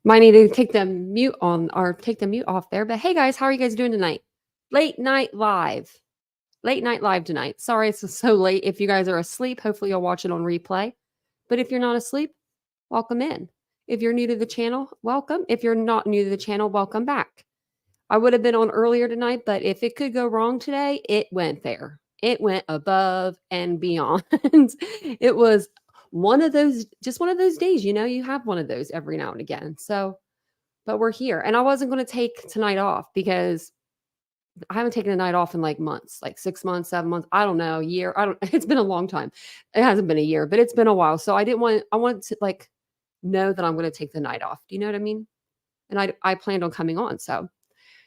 Might need to take the mute on or take the mute off there. But hey guys, how are you guys doing tonight? Late night live. Late night live tonight. Sorry it's so late. If you guys are asleep, hopefully you'll watch it on replay. But if you're not asleep, welcome in. If you're new to the channel, welcome. If you're not new to the channel, welcome back. I would have been on earlier tonight, but if it could go wrong today, it went there. It went above and beyond. It was just one of those days, you have one of those every now and again. So, but we're here. And I wasn't going to take tonight off because I haven't taken a night off in like months, like 6 months, 7 months. I don't know, a year. It's been a long time. It hasn't been a year, but it's been a while. So I wanted to like know that I'm going to take the night off. Do you know what I mean? And I planned on coming on. So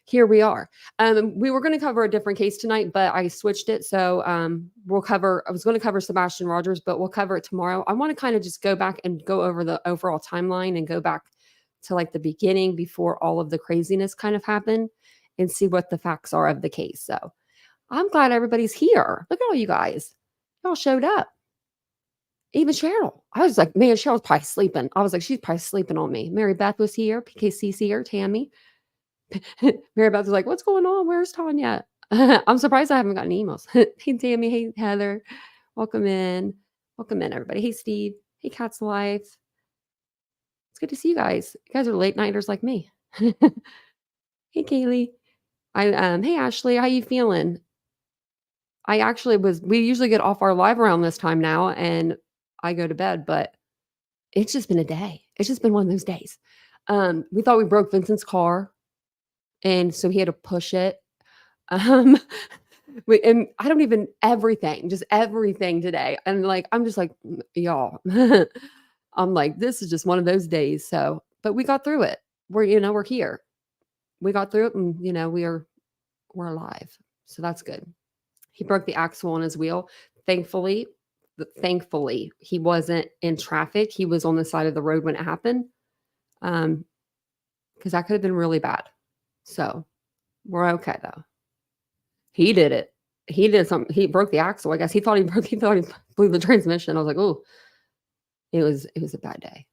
here we are. We were going to cover a different case tonight, but I switched it. So I was going to cover Sebastian Rogers, but we'll cover it tomorrow. I want to kind of just go back and go over the overall timeline and go back to like the beginning before all of the craziness kind of happened and see what the facts are of the case. So I'm glad everybody's here. Look at all you guys. Y'all showed up. Even Cheryl. I was like, man, Cheryl's probably sleeping. I was like, she's probably sleeping on me. Mary Beth was here. PKC's here. Tammy. Mary Beth was like, what's going on? Where's Tanya? I'm surprised I haven't gotten emails. Hey, Tammy. Hey, Heather. Welcome in. Welcome in, everybody. Hey, Steve. Hey, Cat's Life. It's good to see you guys. You guys are late nighters like me. Hey, Kaylee. Hey, Ashley. How you feeling? We usually get off our live around this time now and I go to bed, but it's just been a day. It's just been one of those days. We thought we broke Vincent's car. And so he had to push it. And I don't even just everything today. And like, I'm just like, y'all, I'm like, this is just one of those days. So, but we got through it. We're here. We got through it and, we're alive. So that's good. He broke the axle on his wheel. Thankfully, he wasn't in traffic. He was on the side of the road when it happened. Because that could have been really bad. So we're okay though. He did it. He did something. He broke the axle. I guess he thought he blew the transmission. I was like, oh, it was a bad day.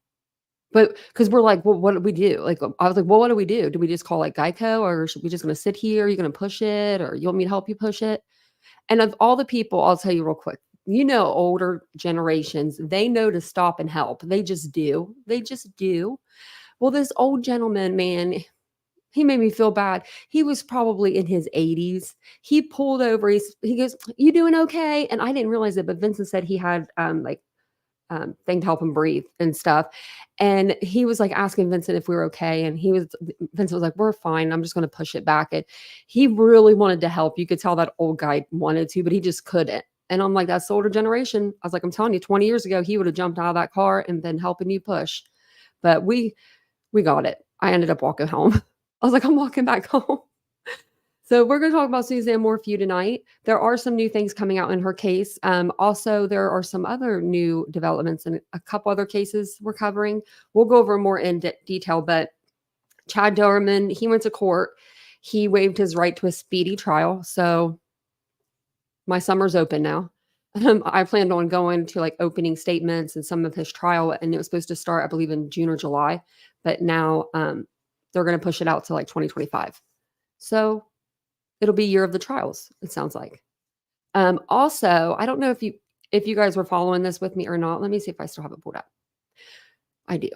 But because we're like, well, what do we do? Like, I was like, well, what do we do? Do we just call like Geico, or should we just going to sit here? Are you going to push it, or you want me to help you push it? And of all the people, I'll tell you real quick, older generations, they know to stop and help. They just do. Well, this old gentleman, man, he made me feel bad. He was probably in his 80s. He pulled over. He goes, you doing okay? And I didn't realize it, but Vincent said he had thing to help him breathe and stuff. And he was like asking Vincent if we were okay. And Vincent was like, we're fine. I'm just going to push it back. And he really wanted to help. You could tell that old guy wanted to, but he just couldn't. And I'm like, that's the older generation. I was like, I'm telling you, 20 years ago, he would have jumped out of that car and been helping you push. But we got it. I ended up walking home. I was like, I'm walking back home. So we're going to talk about Suzanne Morphew tonight. There are some new things coming out in her case. Also, there are some other new developments in a couple other cases we're covering. We'll go over more in detail, but Chad Doerman, he went to court. He waived his right to a speedy trial. So my summer's open now. I planned on going to like opening statements and some of his trial, and it was supposed to start, I believe, in June or July. But now they're going to push it out to like 2025. So it'll be year of the trials, it sounds like. Also, I don't know if you guys were following this with me or not. Let me see if I still have it pulled up. I do.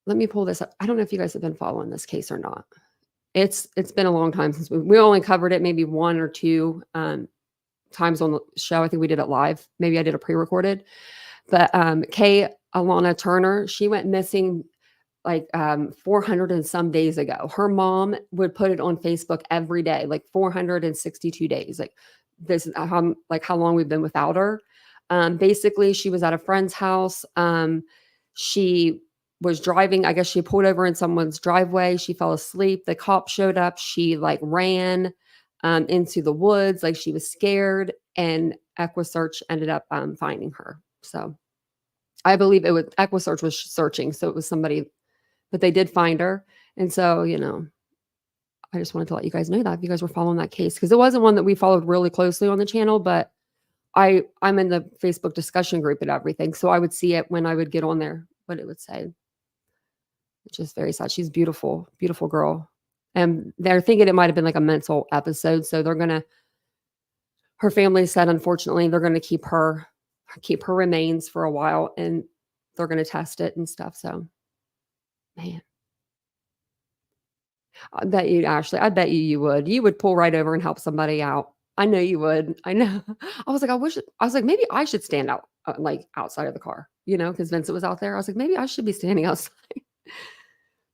Let me pull this up. I don't know if you guys have been following this case or not. It's been a long time since we only covered it maybe one or two times on the show. I think we did it live. Maybe I did a pre-recorded. But Kay Alana Turner, she went missing like 400 and some days ago. Her mom would put it on Facebook every day, like 462 days. Like this is how long we've been without her. Basically, she was at a friend's house. She was driving. I guess she pulled over in someone's driveway. She fell asleep. The cop showed up. She like ran into the woods. Like she was scared, and EquiSearch ended up finding her. So I believe EquiSearch was searching. So it was somebody, but they did find her. And so, I just wanted to let you guys know that if you guys were following that case, because it wasn't one that we followed really closely on the channel, but I'm in the Facebook discussion group and everything. So I would see it when I would get on there, what it would say. which is very sad. She's beautiful, beautiful girl. And they're thinking it might have been like a mental episode. So her family said, unfortunately, they're going to keep her remains for a while, and they're going to test it and stuff. So, man, I bet you, Ashley, I bet you would. You would pull right over and help somebody out. I know you would. I know. I was like, maybe I should stand out, like outside of the car, because Vincent was out there. I was like, maybe I should be standing outside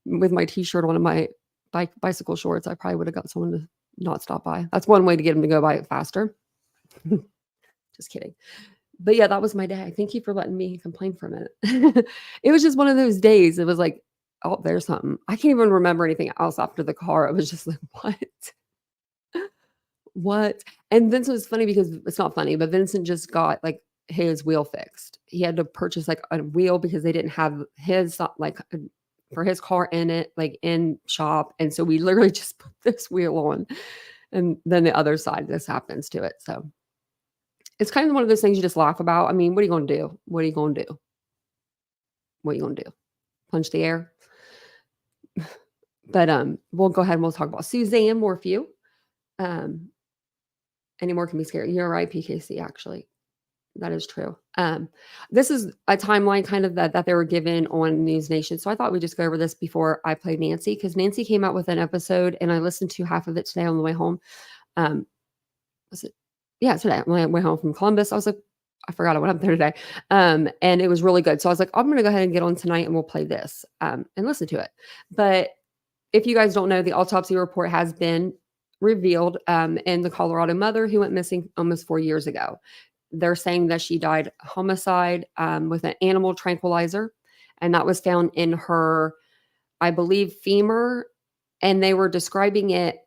with my t-shirt on and my bicycle shorts. I probably would have got someone to not stop by. That's one way to get them to go by faster. Just kidding. But yeah, that was my day. Thank you for letting me complain for a minute. It was just one of those days. It was like, oh, there's something. I can't even remember anything else after the car. It was just like, what? What? And Vincent was funny because it's not funny, but Vincent just got like his wheel fixed. He had to purchase like a wheel because they didn't have his like for his car in it, like in shop. And so we literally just put this wheel on, and then the other side, this happens to it. So it's kind of one of those things you just laugh about. I mean, what are you going to do? What are you going to do? What are you going to do? Punch the air? But we'll go ahead and we'll talk about Suzanne Morphew. Any more can be scary. You're right, PKC, actually. That is true. This is a timeline kind of that they were given on News Nation. So I thought we'd just go over this before I played Nancy, because Nancy came out with an episode and I listened to half of it today on the way home. Was it? Yeah, today when I went home from Columbus. I was like, I forgot I went up there today. And it was really good. So I was like, I'm going to go ahead and get on tonight and we'll play this and listen to it. But if you guys don't know, the autopsy report has been revealed in the Colorado mother who went missing almost 4 years ago. They're saying that she died homicide with an animal tranquilizer, and that was found in her, I believe, femur. And they were describing it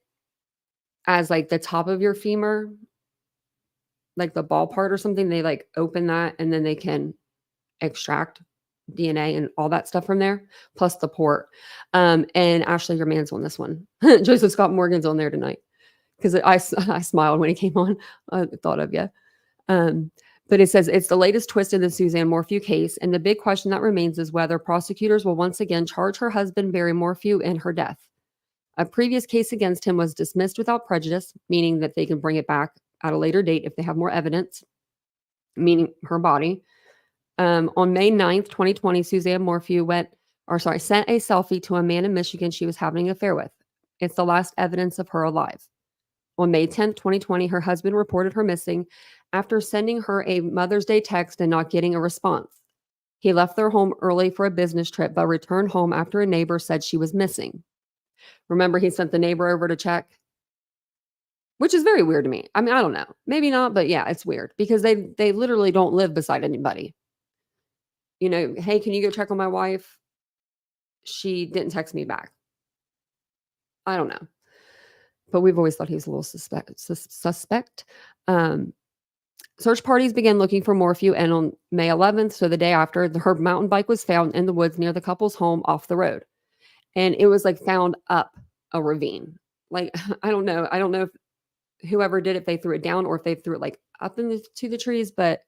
as like the top of your femur, like the ball part or something. They like open that and then they can extract DNA and all that stuff from there, plus the port. And Ashley, your man's on this one. Joseph Scott Morgan's on there tonight, because I smiled when he came on. I thought of you. But it says it's the latest twist in the Suzanne Morphew case, and the big question that remains is whether prosecutors will once again charge her husband, Barry Morphew, in her death. A previous case against him was dismissed without prejudice, meaning that they can bring it back at a later date if they have more evidence, meaning her body. On May 9th, 2020, Suzanne Morphew sent a selfie to a man in Michigan she was having an affair with. It's the last evidence of her alive. On May 10th, 2020, her husband reported her missing after sending her a Mother's Day text and not getting a response. He left their home early for a business trip, but returned home after a neighbor said she was missing. Remember, he sent the neighbor over to check, which is very weird to me. I mean, I don't know. Maybe not, but yeah, it's weird because they literally don't live beside anybody. Hey, can you go check on my wife? She didn't text me back. I don't know. But we've always thought he was a little suspect. Search parties began looking for Morphew, and on May 11th, so the day after, her mountain bike was found in the woods near the couple's home off the road. And it was like found up a ravine. Like, I don't know. I don't know if whoever did it, if they threw it down or if they threw it like up into the trees, but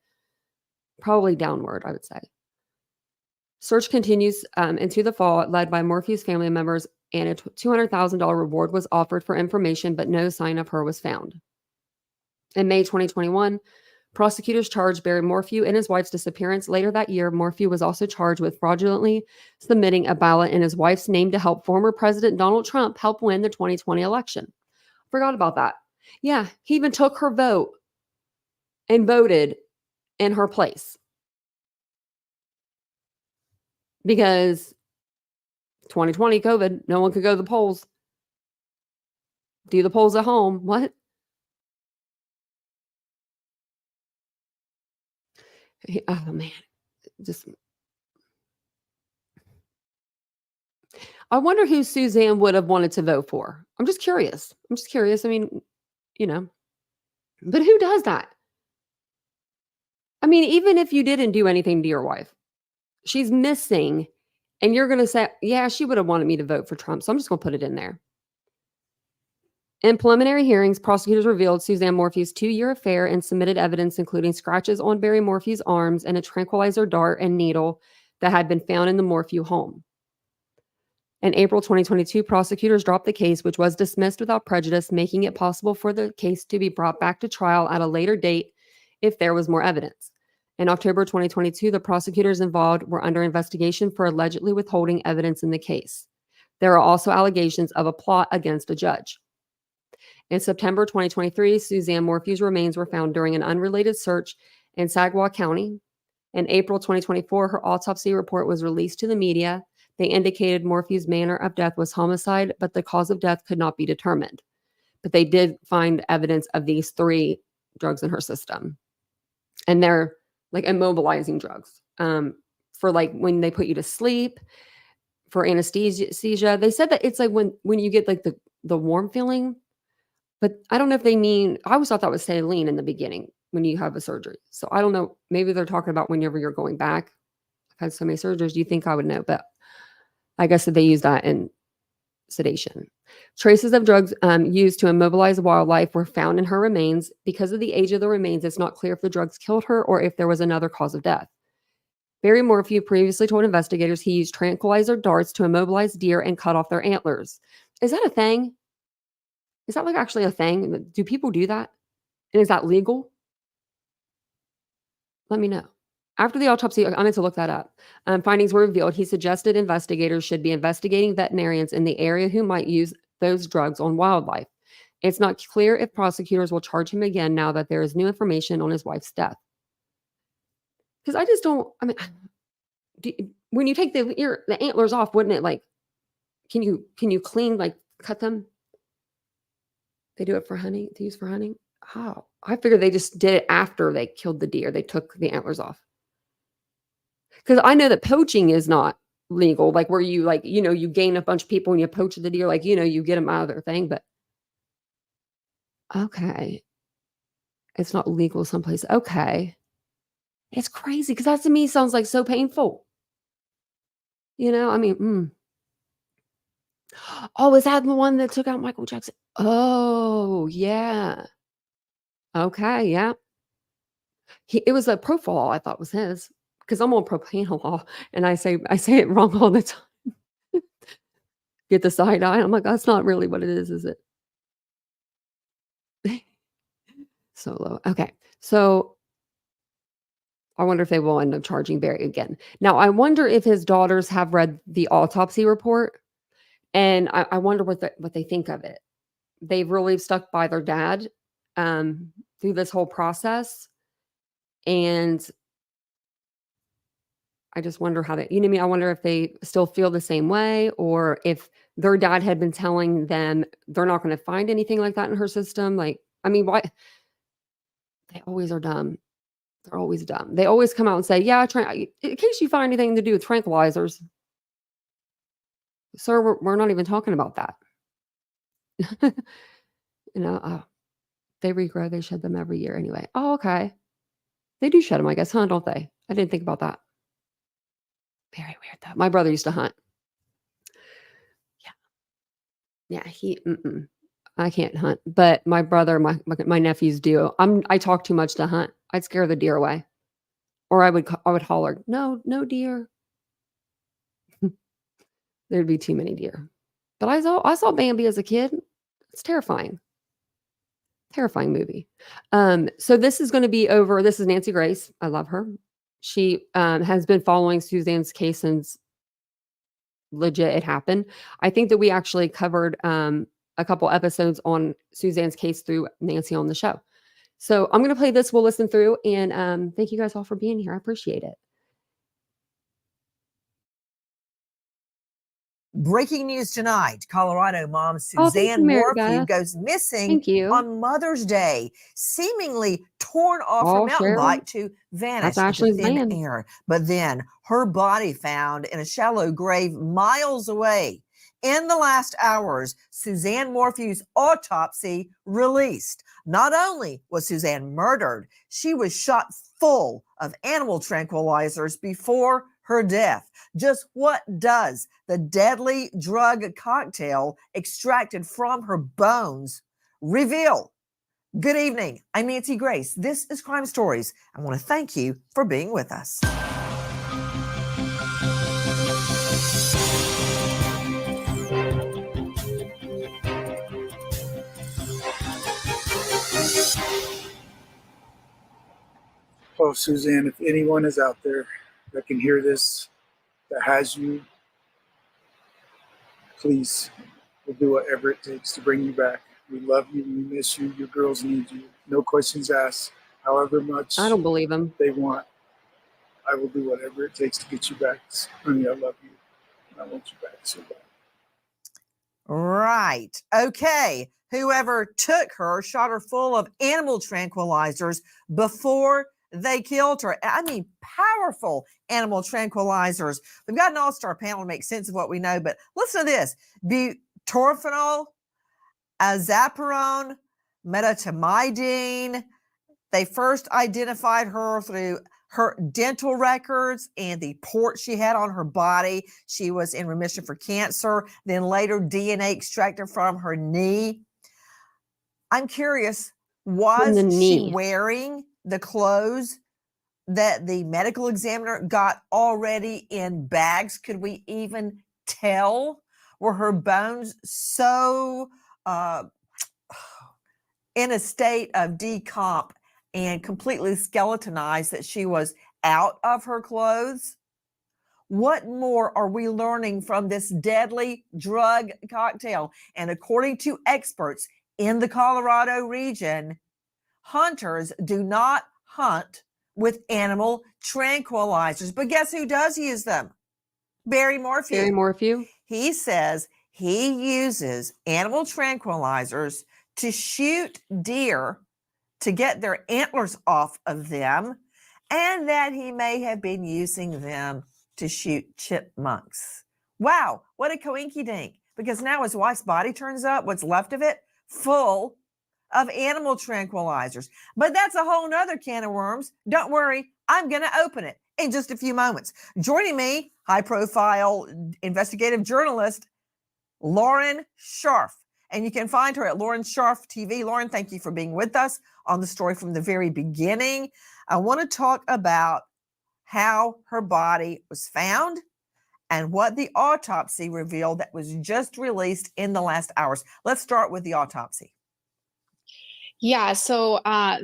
probably downward, I would say. Search continues into the fall, led by Morphew's family members, and a $200,000 reward was offered for information, but no sign of her was found. In May 2021, prosecutors charged Barry Morphew in his wife's disappearance. Later that year, Morphew was also charged with fraudulently submitting a ballot in his wife's name to help former President Donald Trump help win the 2020 election. Forgot about that. Yeah, he even took her vote and voted in her place. Because 2020 COVID, no one could go to the polls. Do the polls at home. What? Oh man, I wonder who Suzanne would have wanted to vote for. I'm just curious. I mean, but who does that? I mean, even if you didn't do anything to your wife, she's missing, and you're going to say, yeah, she would have wanted me to vote for Trump, so I'm just going to put it in there. In preliminary hearings, prosecutors revealed Suzanne Morphew's 2-year affair and submitted evidence including scratches on Barry Morphew's arms and a tranquilizer dart and needle that had been found in the Morphew home. In April 2022, prosecutors dropped the case, which was dismissed without prejudice, making it possible for the case to be brought back to trial at a later date if there was more evidence. In October 2022, the prosecutors involved were under investigation for allegedly withholding evidence in the case. There are also allegations of a plot against a judge. In September 2023, Suzanne Morphew's remains were found during an unrelated search in Saguache County. In April 2024, her autopsy report was released to the media. They indicated Morphew's manner of death was homicide, but the cause of death could not be determined. But they did find evidence of these 3 drugs in her system. And they're like immobilizing drugs for like when they put you to sleep, for anesthesia. They said that it's like when you get like the warm feeling, but I don't know if they mean, I always thought that was saline in the beginning when you have a surgery. So I don't know. Maybe they're talking about whenever you're going back. I've had so many surgeries. Do you think I would know? But I guess that they use that in sedation. Traces of drugs used to immobilize wildlife were found in her remains. Because of the age of the remains, it's not clear if the drugs killed her or if there was another cause of death. Barry Morphew previously told investigators he used tranquilizer darts to immobilize deer and cut off their antlers. Is that a thing? Is that like actually a thing? Do people do that? And is that legal? Let me know. After the autopsy, I meant to look that up. Findings were revealed. He suggested investigators should be investigating veterinarians in the area who might use those drugs on wildlife. It's not clear if prosecutors will charge him again now that there is new information on his wife's death. Because I just don't, I mean, when you take the antlers off, wouldn't it like, can you clean, like cut them? They do it for hunting, to use for hunting? Oh, I figured they just did it after they killed the deer. They took the antlers off. Because I know that poaching is not legal, like where you like, you gain a bunch of people and you poach the deer, like, you get them out of their thing, but okay. It's not legal someplace. Okay. It's crazy because that to me sounds like so painful. I mean, Oh, is that the one that took out Michael Jackson? Oh, yeah. Okay, yeah. It was a Profol I thought was his because I'm on propanol and I say it wrong all the time. Get the side eye. I'm like, that's not really what it is it? Solo. Okay. So I wonder if they will end up charging Barry again. Now, I wonder if his daughters have read the autopsy report, and I wonder what they think of it. They've really stuck by their dad through this whole process, and I just wonder how they, I wonder if they still feel the same way, or if their dad had been telling them they're not going to find anything like that in her system. Like, I mean, why? They always are dumb. They're always dumb. They always come out and say, yeah, in case you find anything to do with tranquilizers. Sir, we're not even talking about that. They regrow, they shed them every year anyway. Oh, okay. They do shed them, I guess, huh? Don't they? I didn't think about that. Very weird though. My brother used to hunt. Yeah. Yeah, I can't hunt, but my brother, my nephews do. I talk too much to hunt. I'd scare the deer away. Or I would holler, no deer. There'd be too many deer. But I saw Bambi as a kid. It's terrifying. Terrifying movie. So this is going to be over. This is Nancy Grace. I love her. She has been following Suzanne's case since legit it happened. I think that we actually covered a couple episodes on Suzanne's case through Nancy on the show. So I'm going to play this. We'll listen through. And thank you guys all for being here. I appreciate it. Breaking news tonight, Colorado mom Suzanne Morphew goes missing on Mother's Day, seemingly torn off her mountain bike to vanish into thin air. But then her body found in a shallow grave miles away. In the last hours, Suzanne Morphew's autopsy released. Not only was Suzanne murdered, she was shot full of animal tranquilizers before her death. Just what does the deadly drug cocktail extracted from her bones reveal? Good evening. I'm Nancy Grace. This is Crime Stories. I want to thank you for being with us. Oh, Suzanne, if anyone is out there that can hear this, that has you, please, we'll do whatever it takes to bring you back. We love you. We miss you. Your girls need you. No questions asked. However much I don't believe him. They want, I will do whatever it takes to get you back. Honey, I love you. I want you back so bad. Right. Okay. Whoever took her shot her full of animal tranquilizers before they killed her. I mean, powerful animal tranquilizers. We've got an all-star panel to make sense of what we know, but listen to this. Butorphanol, Azaperone, medetomidine. They first identified her through her dental records and the port she had on her body. She was in remission for cancer. Then later DNA extracted from her knee. I'm curious, was she wearing the clothes that the medical examiner got already in bags? Could we even tell? Were her bones so in a state of decomp and completely skeletonized that she was out of her clothes? What more are we learning from this deadly drug cocktail? And according to experts in the Colorado region, hunters do not hunt with animal tranquilizers. But guess who does use them? Barry Morphew. Barry Morphew. He says he uses animal tranquilizers to shoot deer to get their antlers off of them, and that he may have been using them to shoot chipmunks. Wow, what a coinky dink. Because now his wife's body turns up, what's left of it, full of animal tranquilizers. But that's a whole nother can of worms. Don't worry, I'm going to open it in just a few moments. Joining me, high-profile investigative journalist Lauren Scharf. And you can find her at Lauren Scharf TV. Lauren, thank you for being with us on the story from the very beginning. I want to talk about how her body was found and what the autopsy revealed that was just released in the last hours. Let's start with the autopsy. Yeah, so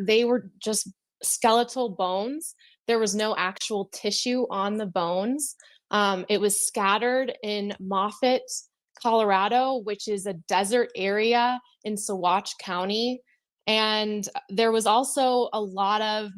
they were just skeletal bones. There was no actual tissue on the bones. It was scattered in Moffett, Colorado, which is a desert area in Saguache County. And there was also a lot of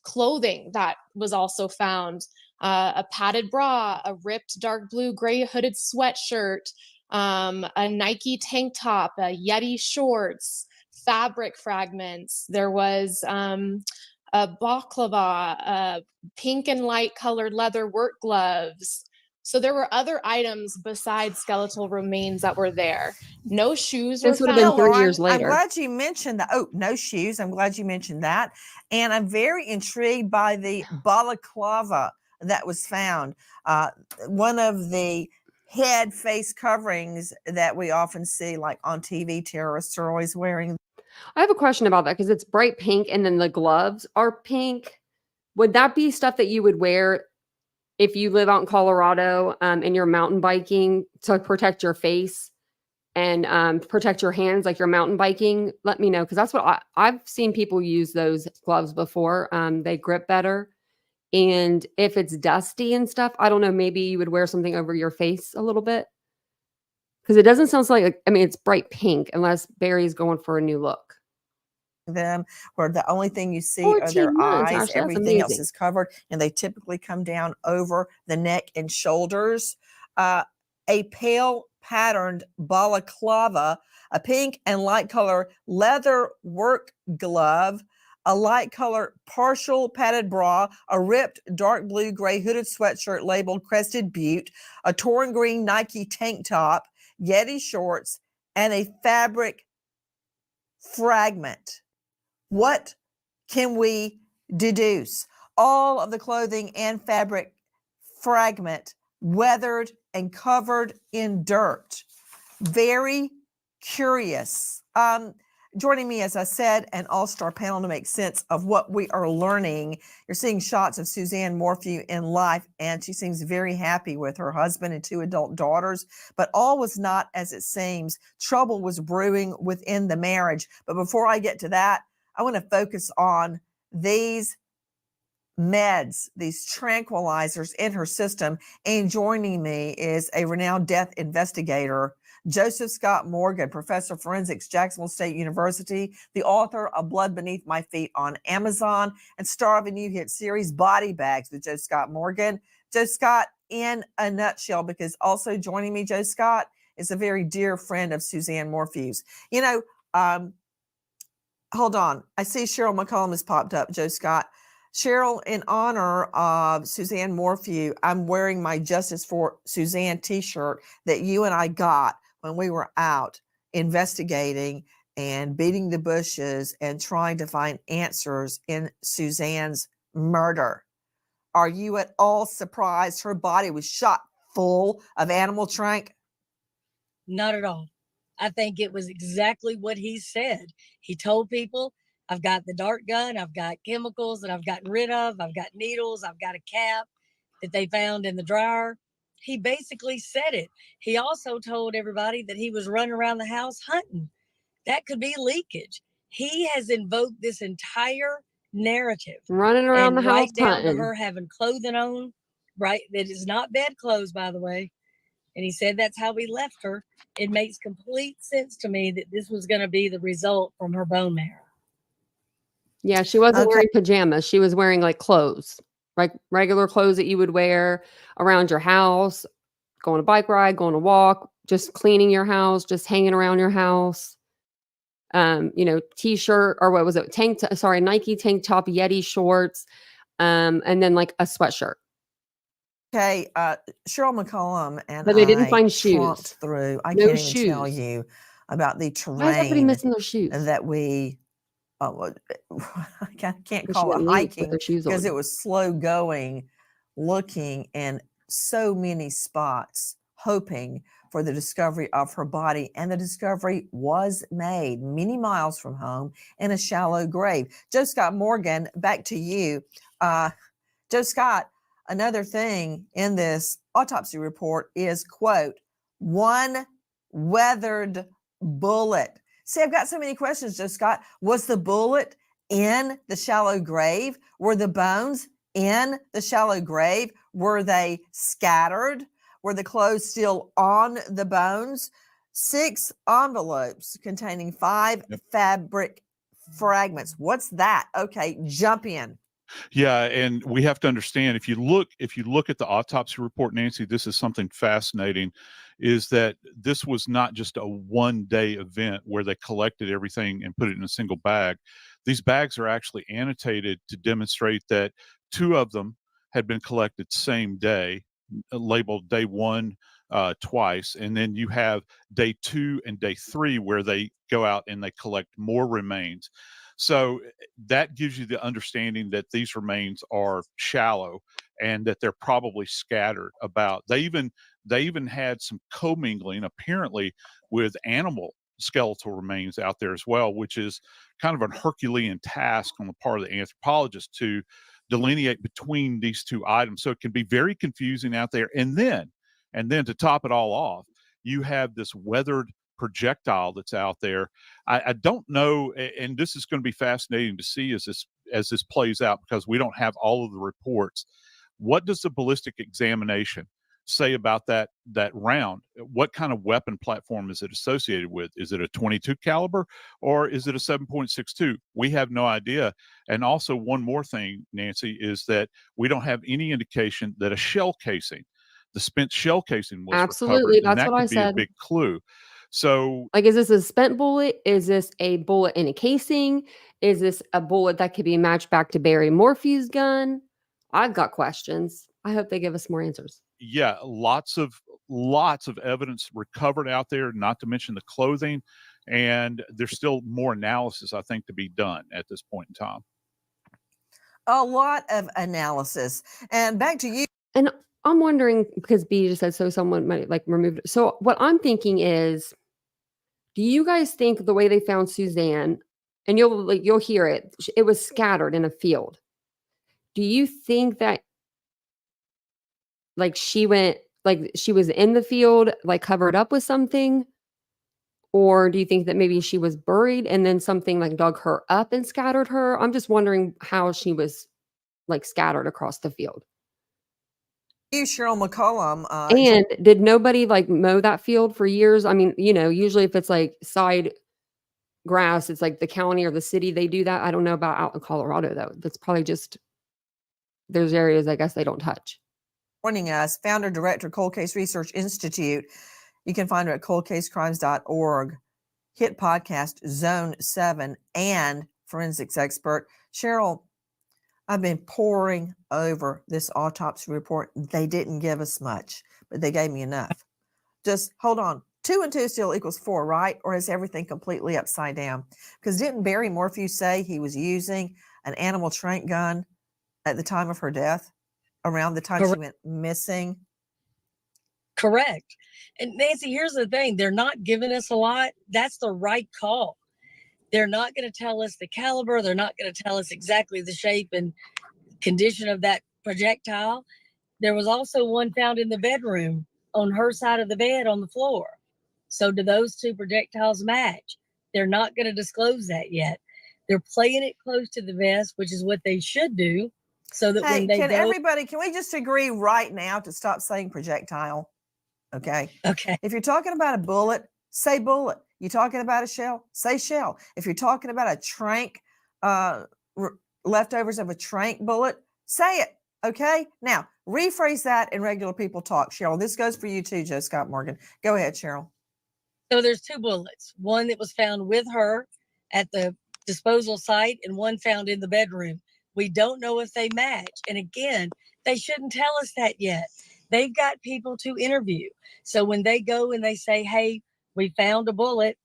clothing that was also found. A padded bra, a ripped dark blue gray hooded sweatshirt, a Nike tank top, Yeti shorts, fabric fragments. There was a baklava, pink and light colored leather work gloves. So there were other items besides skeletal remains that were there. No shoes were found. This would have been 3 years later. I'm glad you mentioned that. Oh, no shoes. I'm glad you mentioned that. And I'm very intrigued by the balaclava that was found. One of the head face coverings that we often see like on TV, terrorists are always wearing. I have a question about that because it's bright pink and then the gloves are pink. Would that be stuff that you would wear if you live out in Colorado and you're mountain biking to protect your face and protect your hands like you're mountain biking? Let me know, because that's what I've seen people use those gloves before. They grip better. And if it's dusty and stuff, I don't know, maybe you would wear something over your face a little bit. Because it doesn't sound like, I mean, it's bright pink unless Barry's going for a new look. Them where the only thing you see are their eyes. Ashley, everything else is covered, and they typically come down over the neck and shoulders. A pale patterned balaclava, a pink and light color leather work glove, a light color partial padded bra, a ripped dark blue gray hooded sweatshirt labeled Crested Butte, a torn green Nike tank top, Yeti shorts, and a fabric fragment. What can we deduce? All of the clothing and fabric fragment weathered and covered in dirt. Very curious. Joining me, as I said, an all-star panel to make sense of what we are learning. You're seeing shots of Suzanne Morphew in life, and she seems very happy with her husband and 2 adult daughters, but all was not as it seems. Trouble was brewing within the marriage. But before I get to that, I want to focus on these meds, these tranquilizers in her system. And joining me is a renowned death investigator, Joseph Scott Morgan, professor of forensics, Jacksonville State University, the author of Blood Beneath My Feet on Amazon, and star of a new hit series, Body Bags with Joe Scott Morgan. Joe Scott, in a nutshell, because also joining me, Joe Scott, is a very dear friend of Suzanne Morphew's. You know, hold on. I see Cheryl McCollum has popped up, Joe Scott. Cheryl, in honor of Suzanne Morphew, I'm wearing my Justice for Suzanne t-shirt that you and I got when we were out investigating and beating the bushes and trying to find answers in Suzanne's murder. Are you at all surprised her body was shot full of animal tranq? Not at all. I think it was exactly what he said. He told people, I've got the dart gun, I've got chemicals that I've gotten rid of, I've got needles, I've got a cap that they found in the dryer. He basically said it. He also told everybody that he was running around the house hunting. That could be leakage. He has invoked this entire narrative. Running around the house right down hunting. to her having clothing on, right? That is not bedclothes, by the way. And he said that's how we left her. It makes complete sense to me that this was going to be the result from her bone marrow. Yeah, she wasn't wearing pajamas. She was wearing like clothes, like regular clothes that you would wear around your house, going a bike ride, going a walk, just cleaning your house, just hanging around your house. You know, t-shirt, or what was it? Nike tank top, Yeti shorts, and then like a sweatshirt. Okay, Cheryl McCollum and but they didn't find shoes. Through. I No can't shoes. even tell you about the terrain. Why is everybody missing their shoes? That we, I can't call it hiking because it was slow going, looking in so many spots, hoping for the discovery of her body. And the discovery was made many miles from home in a shallow grave. Joe Scott Morgan, back to you. Joe Scott, another thing in this autopsy report is, quote, one weathered bullet. See, I've got so many questions, Joe Scott. Was the bullet in the shallow grave? Were the bones in the shallow grave? Were they scattered? Were the clothes still on the bones? 6 envelopes containing 5 fabric fragments. What's that? Okay, jump in. Yeah, and we have to understand, if you look at the autopsy report, Nancy, this is something fascinating, is that this was not just a one-day event where they collected everything and put it in a single bag. These bags are actually annotated to demonstrate that 2 of them had been collected same day, labeled day 1 twice, and then you have day 2 and day 3 where they go out and they collect more remains. So that gives you the understanding that these remains are shallow and that they're probably scattered about. They even had some commingling apparently with animal skeletal remains out there as well, which is kind of an Herculean task on the part of the anthropologist to delineate between these 2 items. So it can be very confusing out there. And then to top it all off, you have this weathered projectile that's out there. I don't know, and this is going to be fascinating to see as this plays out, because we don't have all of the reports. What does the ballistic examination say about that round? What kind of weapon platform is it associated with? Is it a 22 caliber or is it a 7.62? We have no idea. And also, one more thing, Nancy, is that we don't have any indication that a shell casing, the spent shell casing, was absolutely recovered. that's what I said. A big clue. So, like, is this a spent bullet? Is this a bullet in a casing? Is this a bullet that could be matched back to Barry Morphew's gun? I've got questions. I hope they give us more answers. Yeah, lots of evidence recovered out there, not to mention the clothing, and there's still more analysis, I think, to be done at this point in time. A lot of analysis. And back to you. And I'm wondering, because B just said so someone might like remove it. So what I'm thinking is, do you guys think the way they found Suzanne, and you'll hear it, it was scattered in a field. Do you think that like she was in the field, like covered up with something? Or do you think that maybe she was buried and then something like dug her up and scattered her? I'm just wondering how she was like scattered across the field. You, Cheryl McCollum. And did nobody like mow that field for years? I mean, usually if it's like side grass, it's like the county or the city, they do that. I don't know about out in Colorado though. That's probably just, there's areas I guess they don't touch. Joining us, founder, director, Cold Case Research Institute. You can find her at coldcasecrimes.org. Hit podcast Zone 7 and forensics expert. Cheryl, I've been poring over this autopsy report. They didn't give us much, but they gave me enough. Just hold on. 2 and 2 still equals 4, right? Or is everything completely upside down? Because didn't Barry Morphew say he was using an animal trank gun at the time of her death, around the time she went missing? Correct. And Nancy, here's the thing. They're not giving us a lot. That's the right call. They're not going to tell us the caliber. They're not going to tell us exactly the shape and condition of that projectile. There was also one found in the bedroom on her side of the bed on the floor. So do those 2 projectiles match? They're not going to disclose that yet. They're playing it close to the vest, which is what they should do. So that when they can we just agree right now to stop saying projectile? Okay. If you're talking about a bullet, say bullet. You're talking about a shell, say shell. If you're talking about a trank, leftovers of a trank bullet, say it. Okay. Now rephrase that in regular people talk. Cheryl, this goes for you too, Joe Scott Morgan. Go ahead, Cheryl. So there's 2 bullets, one that was found with her at the disposal site and one found in the bedroom. We don't know if they match. And again, they shouldn't tell us that yet. They've got people to interview. So when they go and they say, hey, we found a bullet,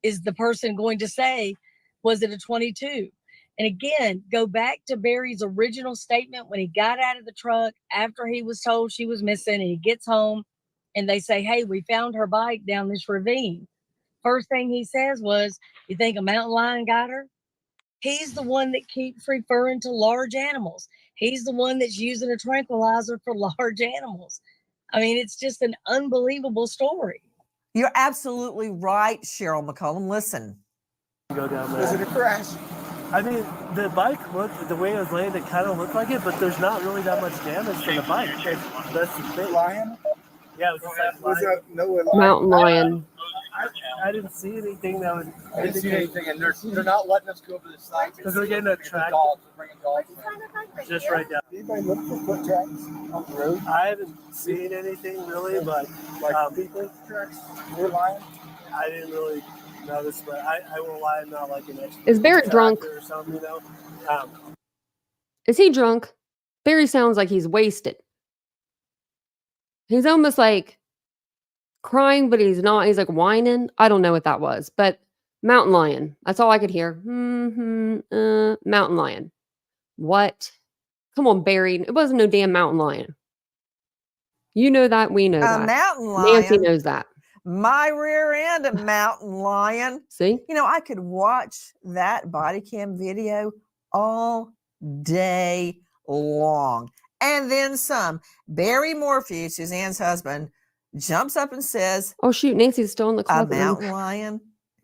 is the person going to say, was it a 22? And again, go back to Barry's original statement when he got out of the truck after he was told she was missing, and he gets home and they say, hey, we found her bike down this ravine. First thing he says was, you think a mountain lion got her? He's the one that keeps referring to large animals. He's the one that's using a tranquilizer for large animals. I mean, it's just an unbelievable story. You're absolutely right, Cheryl McCollum. Listen. Go down there. Was it a crash? I mean, the bike looked, the way it was laying, it kind of looked like it, but there's not really that much damage to the bike. That's the thing. Lion? Yeah, it was just like lion. Mountain lion. I didn't see anything that would I didn't see anything, and they're not letting us go over the site because they're getting a track just right down. Anybody look for foot tracks on the road? I haven't seen anything really, but people tracks or lion. I didn't really notice, but I won't lie, I'm not like an expert. Is Barry drunk or something? Is he drunk? Barry sounds like he's wasted. He's almost like crying, but he's not. He's like whining. I don't know what that was, but mountain lion. That's all I could hear. Mountain lion. What? Come on, Barry. It wasn't no damn mountain lion. You know that. We know that. Mountain lion. Nancy knows that. My rear end, a mountain lion. See? I could watch that body cam video all day long. And then some. Barry Morphew, Suzanne's husband, jumps up and says, oh, shoot, Nancy's still in the closet. A mountain lion.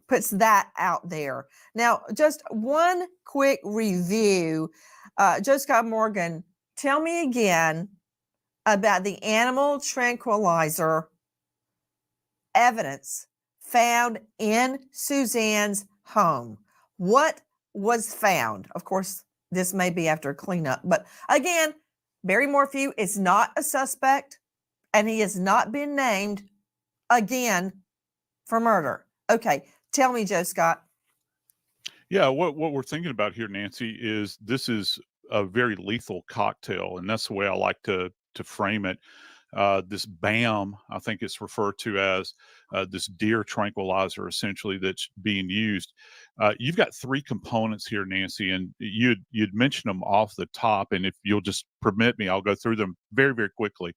Puts that out there. Now, just one quick review. Joe Scott Morgan, tell me again about the animal tranquilizer evidence found in Suzanne's home. What was found? Of course, this may be after a cleanup, but again, Barry Morphew is not a suspect, and he has not been named again for murder. Okay, tell me, Joe Scott. Yeah, what we're thinking about here, Nancy, is this is a very lethal cocktail, and that's the way I like to frame it. This BAM, I think it's referred to as this deer tranquilizer, essentially, that's being used. You've got 3 components here, Nancy, and you'd mentioned them off the top, and if you'll just permit me, I'll go through them very, very quickly.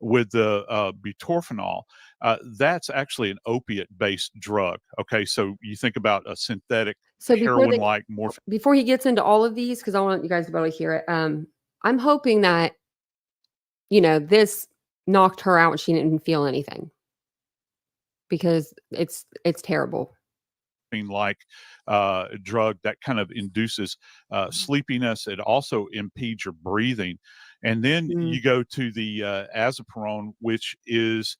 With the Butorphanol, that's actually an opiate-based drug. Okay, so you think about a synthetic heroin-like morphine. Before he gets into all of these, because I want you guys to be able to hear it, I'm hoping that, this knocked her out and she didn't feel anything, because it's terrible. sleeping-like drug that kind of induces sleepiness. It also impedes your breathing. And then you go to the Azaperone, which is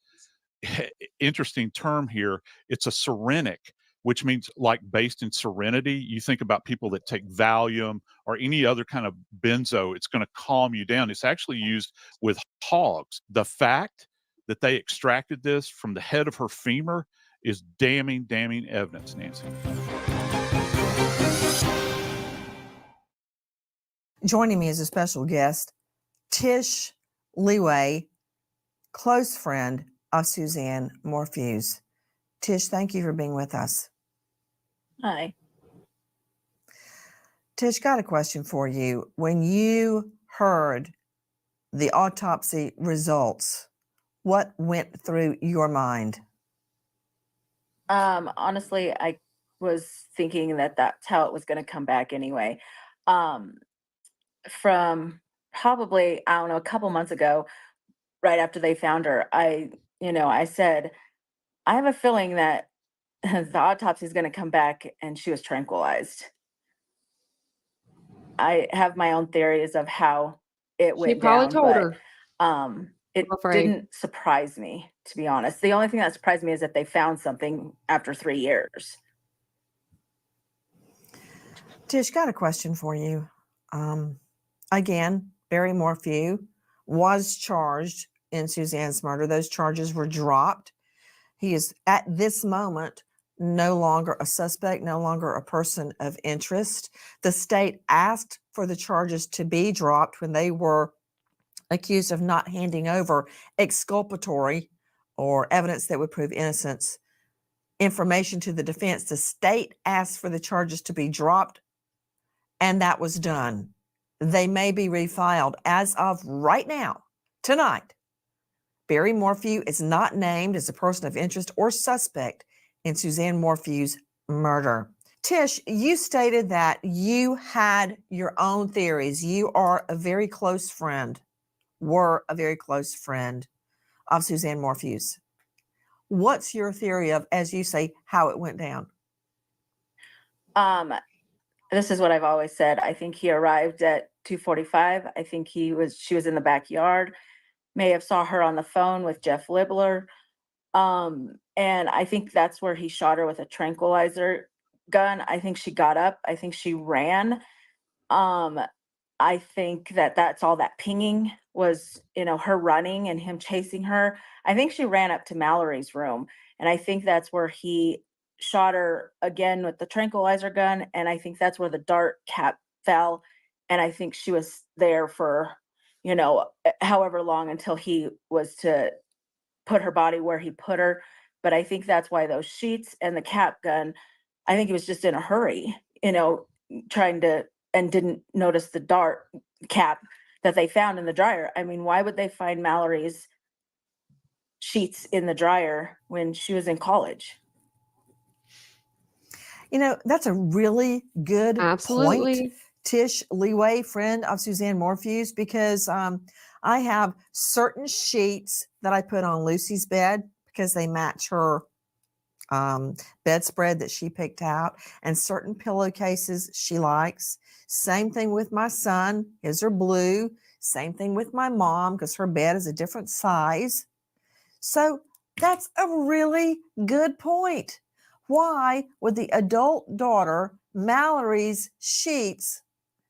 interesting term here. It's a serenic, which means like based in serenity. You think about people that take Valium or any other kind of benzo, it's going to calm you down. It's actually used with hogs. The fact that they extracted this from the head of her femur is damning evidence, Nancy. Joining me as a special guest, Tish Leeway, close friend of Suzanne Morphew's. Tish, thank you for being with us. Hi. Tish, got a question for you. When you heard the autopsy results, what went through your mind? Honestly, I was thinking that that's how it was going to come back anyway. From probably, I don't know, a couple months ago, right after they found her, I said, I have a feeling that the autopsy is going to come back and she was tranquilized. I have my own theories of how it went down. She probably told her. It didn't surprise me, to be honest. The only thing that surprised me is that they found something after 3 years. Tish, got a question for you. Again, Barry Morphew was charged in Suzanne's murder. Those charges were dropped. He is, at this moment, no longer a suspect, no longer a person of interest. The state asked for the charges to be dropped when they were accused of not handing over exculpatory or evidence that would prove innocence information to the defense. The state asked for the charges to be dropped, and that was done. They may be refiled as of right now, tonight. Barry Morphew is not named as a person of interest or suspect in Suzanne Morphew's murder. Tish, you stated that you had your own theories. You are a very close friend, were a very close friend of Suzanne Morphew's. What's your theory of, as you say, how it went down? This is what I've always said. I think he arrived at 2:45. I think she was in the backyard, may have saw her on the phone with Jeff Libler. And I think that's where he shot her with a tranquilizer gun. I think she got up. I think she ran. I think that's all that pinging was, her running and him chasing her. I think she ran up to Mallory's room, and I think that's where he shot her again with the tranquilizer gun. And I think that's where the dart cap fell. And I think she was there for, however long until he was to put her body where he put her. But I think that's why those sheets and the cap gun, I think he was just in a hurry, trying to, and didn't notice the dart cap that they found in the dryer. I mean, why would they find Mallory's sheets in the dryer when she was in college? That's a really good point, Tish Leeway, friend of Suzanne Morphew's, because I have certain sheets that I put on Lucy's bed because they match her bedspread that she picked out, and certain pillowcases she likes. Same thing with my son. His are blue. Same thing with my mom because her bed is a different size. So that's a really good point. Why would the adult daughter, Mallory's sheets,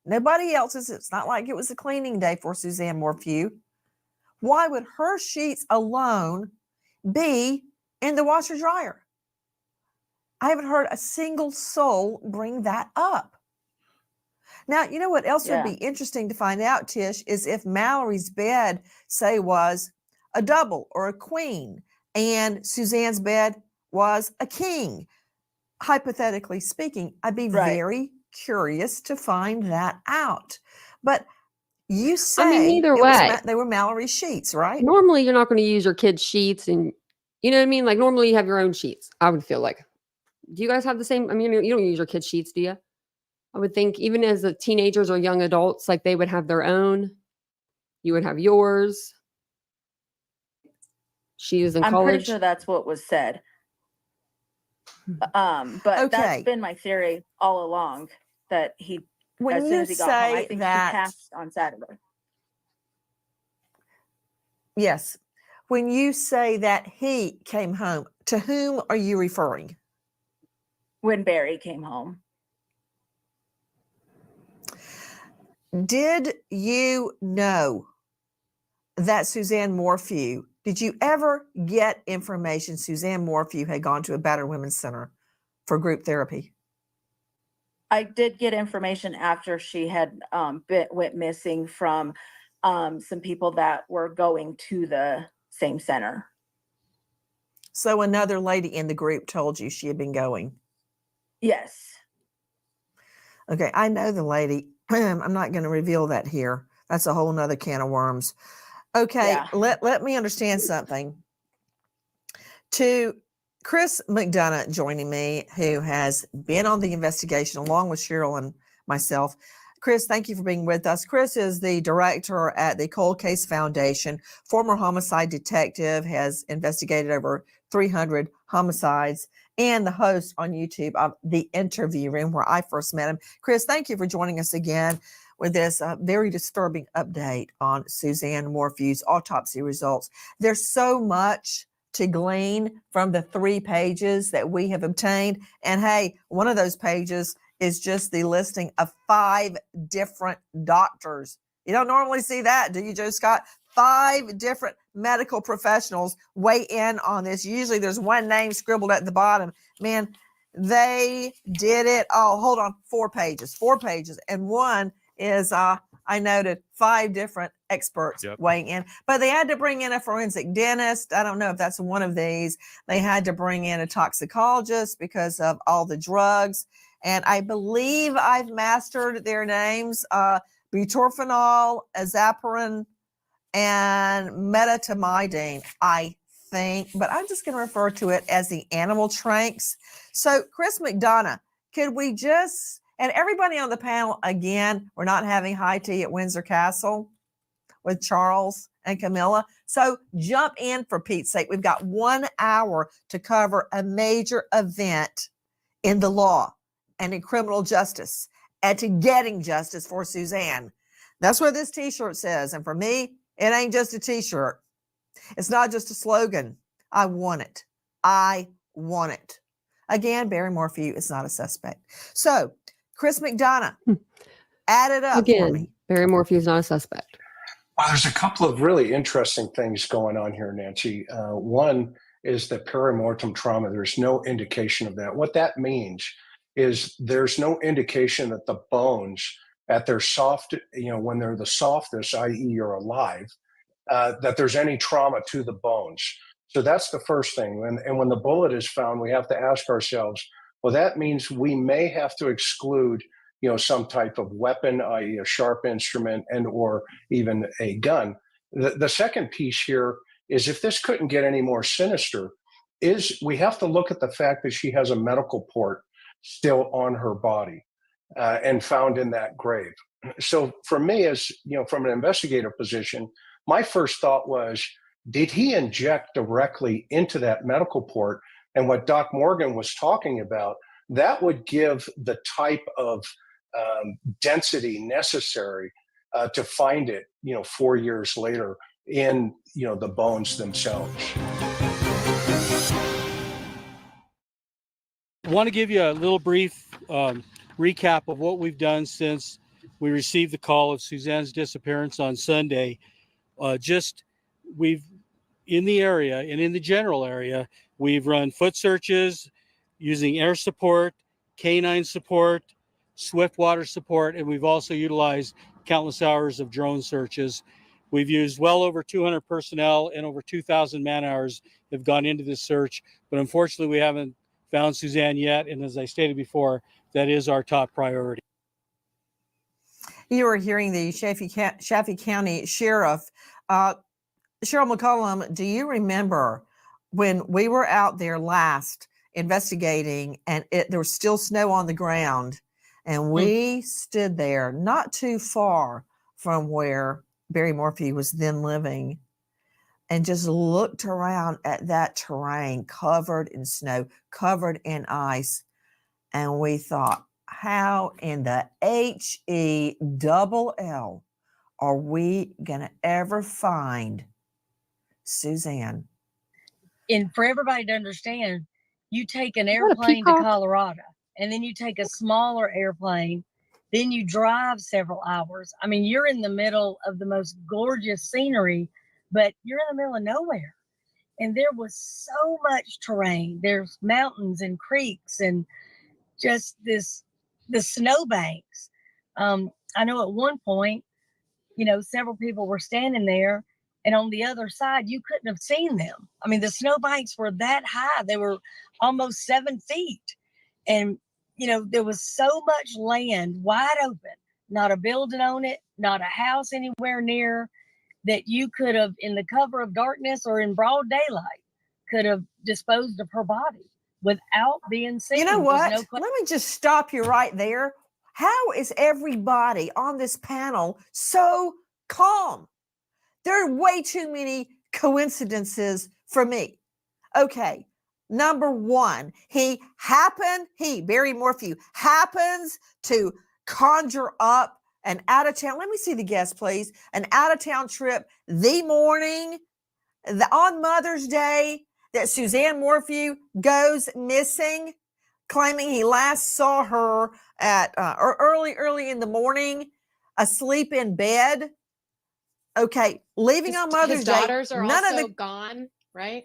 nobody else's, it's not like it was a cleaning day for Suzanne Morphew, why would her sheets alone be in the washer dryer? I haven't heard a single soul bring that up. Now, you know what else would be interesting to find out, Tish, is if Mallory's bed, say, was a double or a queen, and Suzanne's bed was a king. Hypothetically speaking, I'd be very curious to find that out. But you say either way, they were Mallory's sheets, right? Normally, you're not going to use your kids' sheets, and you know what I mean? Like, normally you have your own sheets, I would feel like. Do you guys have the same? I mean, you don't use your kids' sheets, do you? I would think even as the teenagers or young adults, like they would have their own. You would have yours. She was in college. I'm pretty sure that's what was said. But that's been my theory all along, that he, as soon as he got home, I think he passed on Saturday. Yes. When you say that he came home, to whom are you referring? When Barry came home. Did you know that Suzanne Morphew, did you ever get information Suzanne Morphew had gone to a battered women's center for group therapy? I did get information after she had went missing from some people that were going to the same center. So another lady in the group told you she had been going? Yes. Okay, I know the lady. I'm not going to reveal that here. That's a whole nother can of worms. Okay, yeah. Let me understand something. To Chris McDonough joining me, who has been on the investigation along with Cheryl and myself. Chris, thank you for being with us. Chris is the director at the Cold Case Foundation, former homicide detective, has investigated over 300 homicides, and the host on YouTube of The Interview Room, where I first met him. Chris, thank you for joining us again with this very disturbing update on Suzanne Morphew's autopsy results. There's so much to glean from the 3 pages that we have obtained. And hey, one of those pages is just the listing of 5 different doctors. You don't normally see that, do you, Joe Scott? 5 different medical professionals weigh in on this. Usually there's one name scribbled at the bottom. Man, they did it. Oh, hold on. 4 pages. And one is, I noted 5 different experts weighing in, but they had to bring in a forensic dentist. I don't know if that's one of these. They had to bring in a toxicologist because of all the drugs. And I believe I've mastered their names, Butorphanol, Azaperone, and medetomidine, I think, but I'm just going to refer to it as the animal tranks. So Chris McDonough, could we just, and everybody on the panel, again, we're not having high tea at Windsor Castle with Charles and Camilla. So jump in, for Pete's sake. We've got 1 hour to cover a major event in the law and in criminal justice and to getting justice for Suzanne. That's what this t-shirt says. And for me, it ain't just a t-shirt. It's not just a slogan. I want it. I want it. Again, Barry Morphew is not a suspect. So, Chris McDonough, add it up for me. Barry Morphew is not a suspect. Well, there's a couple of really interesting things going on here, Nancy. One is the perimortem trauma. There's no indication of that. What that means is there's no indication that the bones at their soft, when they're the softest, i.e. you're alive, that there's any trauma to the bones. So that's the first thing. And when the bullet is found, we have to ask ourselves, well, that means we may have to exclude, some type of weapon, i.e. a sharp instrument and or even a gun. The second piece here is, if this couldn't get any more sinister, is we have to look at the fact that she has a medical port still on her body and found in that grave. So for me, as from an investigative position, my first thought was, did he inject directly into that medical port? And what Doc Morgan was talking about, that would give the type of density necessary to find it, 4 years later in, the bones themselves. I want to give you a little brief recap of what we've done since we received the call of Suzanne's disappearance on Sunday. We've, in the area and in the general area, we've run foot searches using air support, canine support, swift water support, and we've also utilized countless hours of drone searches. We've used well over 200 personnel and over 2,000 man hours have gone into this search, but unfortunately we haven't found Suzanne yet, and as I stated before, that is our top priority. You were hearing the Chaffee County Sheriff. Cheryl McCollum, do you remember when we were out there last investigating and there was still snow on the ground, and we stood there not too far from where Barry Morphew was then living? and just looked around at that terrain covered in snow, covered in ice. And we thought, how in the HELL are we going to ever find Suzanne? And for everybody to understand, you take an airplane to Colorado, and then you take a smaller airplane, then you drive several hours. I mean, you're in the middle of the most gorgeous scenery, but you're in the middle of nowhere. And there was so much terrain. There's mountains and creeks and just the snowbanks. I know at one point, several people were standing there, and on the other side, you couldn't have seen them. I mean, the snowbanks were that high. They were almost 7 feet. And, there was so much land wide open, not a building on it, not a house anywhere near, that you could have, in the cover of darkness or in broad daylight, could have disposed of her body without being seen. You know what? Let me just stop you right there. How is everybody on this panel so calm? There are way too many coincidences for me. Okay, number one, Barry Morphew, happens to conjure up an out-of-town, let me see the guest, please, an out-of-town trip the morning, on Mother's Day, that Suzanne Morphew goes missing, claiming he last saw her at early in the morning, asleep in bed. Okay, leaving on Mother's Day. His daughters are also gone, right?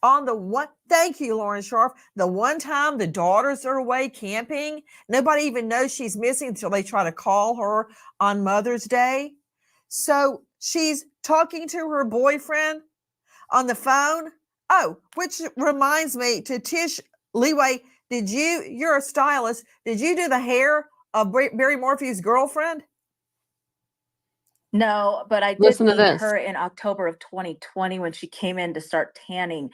On the what? Thank you, Lauren Scharf. The one time the daughters are away camping, nobody even knows she's missing until they try to call her on Mother's Day. So she's talking to her boyfriend on the phone. Oh, which reminds me, to Tish Leeway, you're a stylist, did you do the hair of Barry Morphew's girlfriend? No, but I did meet her in October of 2020 when she came in to start tanning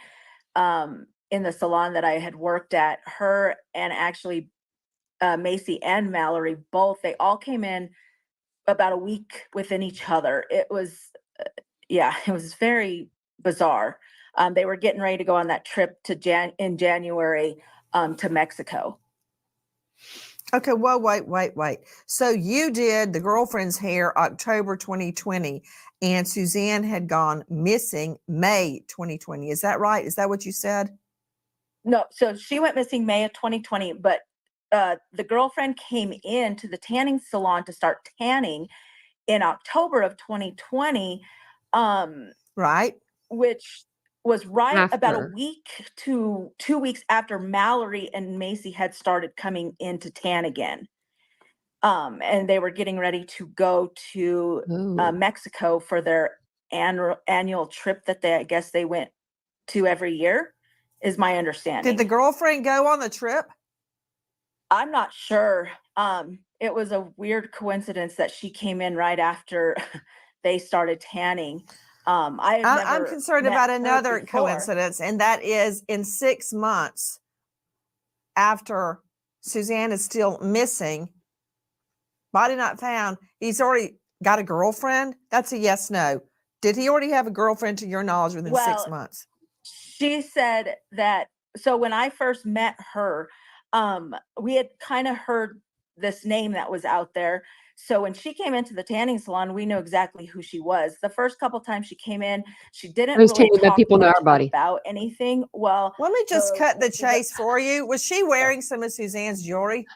in the salon that I had worked at. Her and actually Macy and Mallory, they all came in about a week within each other. It was, it was very bizarre. They were getting ready to go on that trip in January to Mexico. Okay, well, wait. So you did the girlfriend's hair October 2020, and Suzanne had gone missing May 2020. Is that right? Is that what you said? No, so she went missing May of 2020, but the girlfriend came in to the tanning salon to start tanning in October of 2020. Right. Which was about a week to 2 weeks after Mallory and Macy had started coming in to tan again. And they were getting ready to go to Mexico for their annual trip that they went to every year, is my understanding. Did the girlfriend go on the trip? I'm not sure. It was a weird coincidence that she came in right after they started tanning. I'm concerned about another coincidence, and that is in 6 months after Suzanne is still missing, body not found, he's already got a girlfriend. That's a yes, no. Did he already have a girlfriend to your knowledge within 6 months? She said that, so when I first met her, we had kind of heard this name that was out there. So when she came into the tanning salon, we knew exactly who she was. The first couple times she came in, she didn't really talk about anything. Well, let me just cut the chase for you. Was she wearing some of Suzanne's jewelry?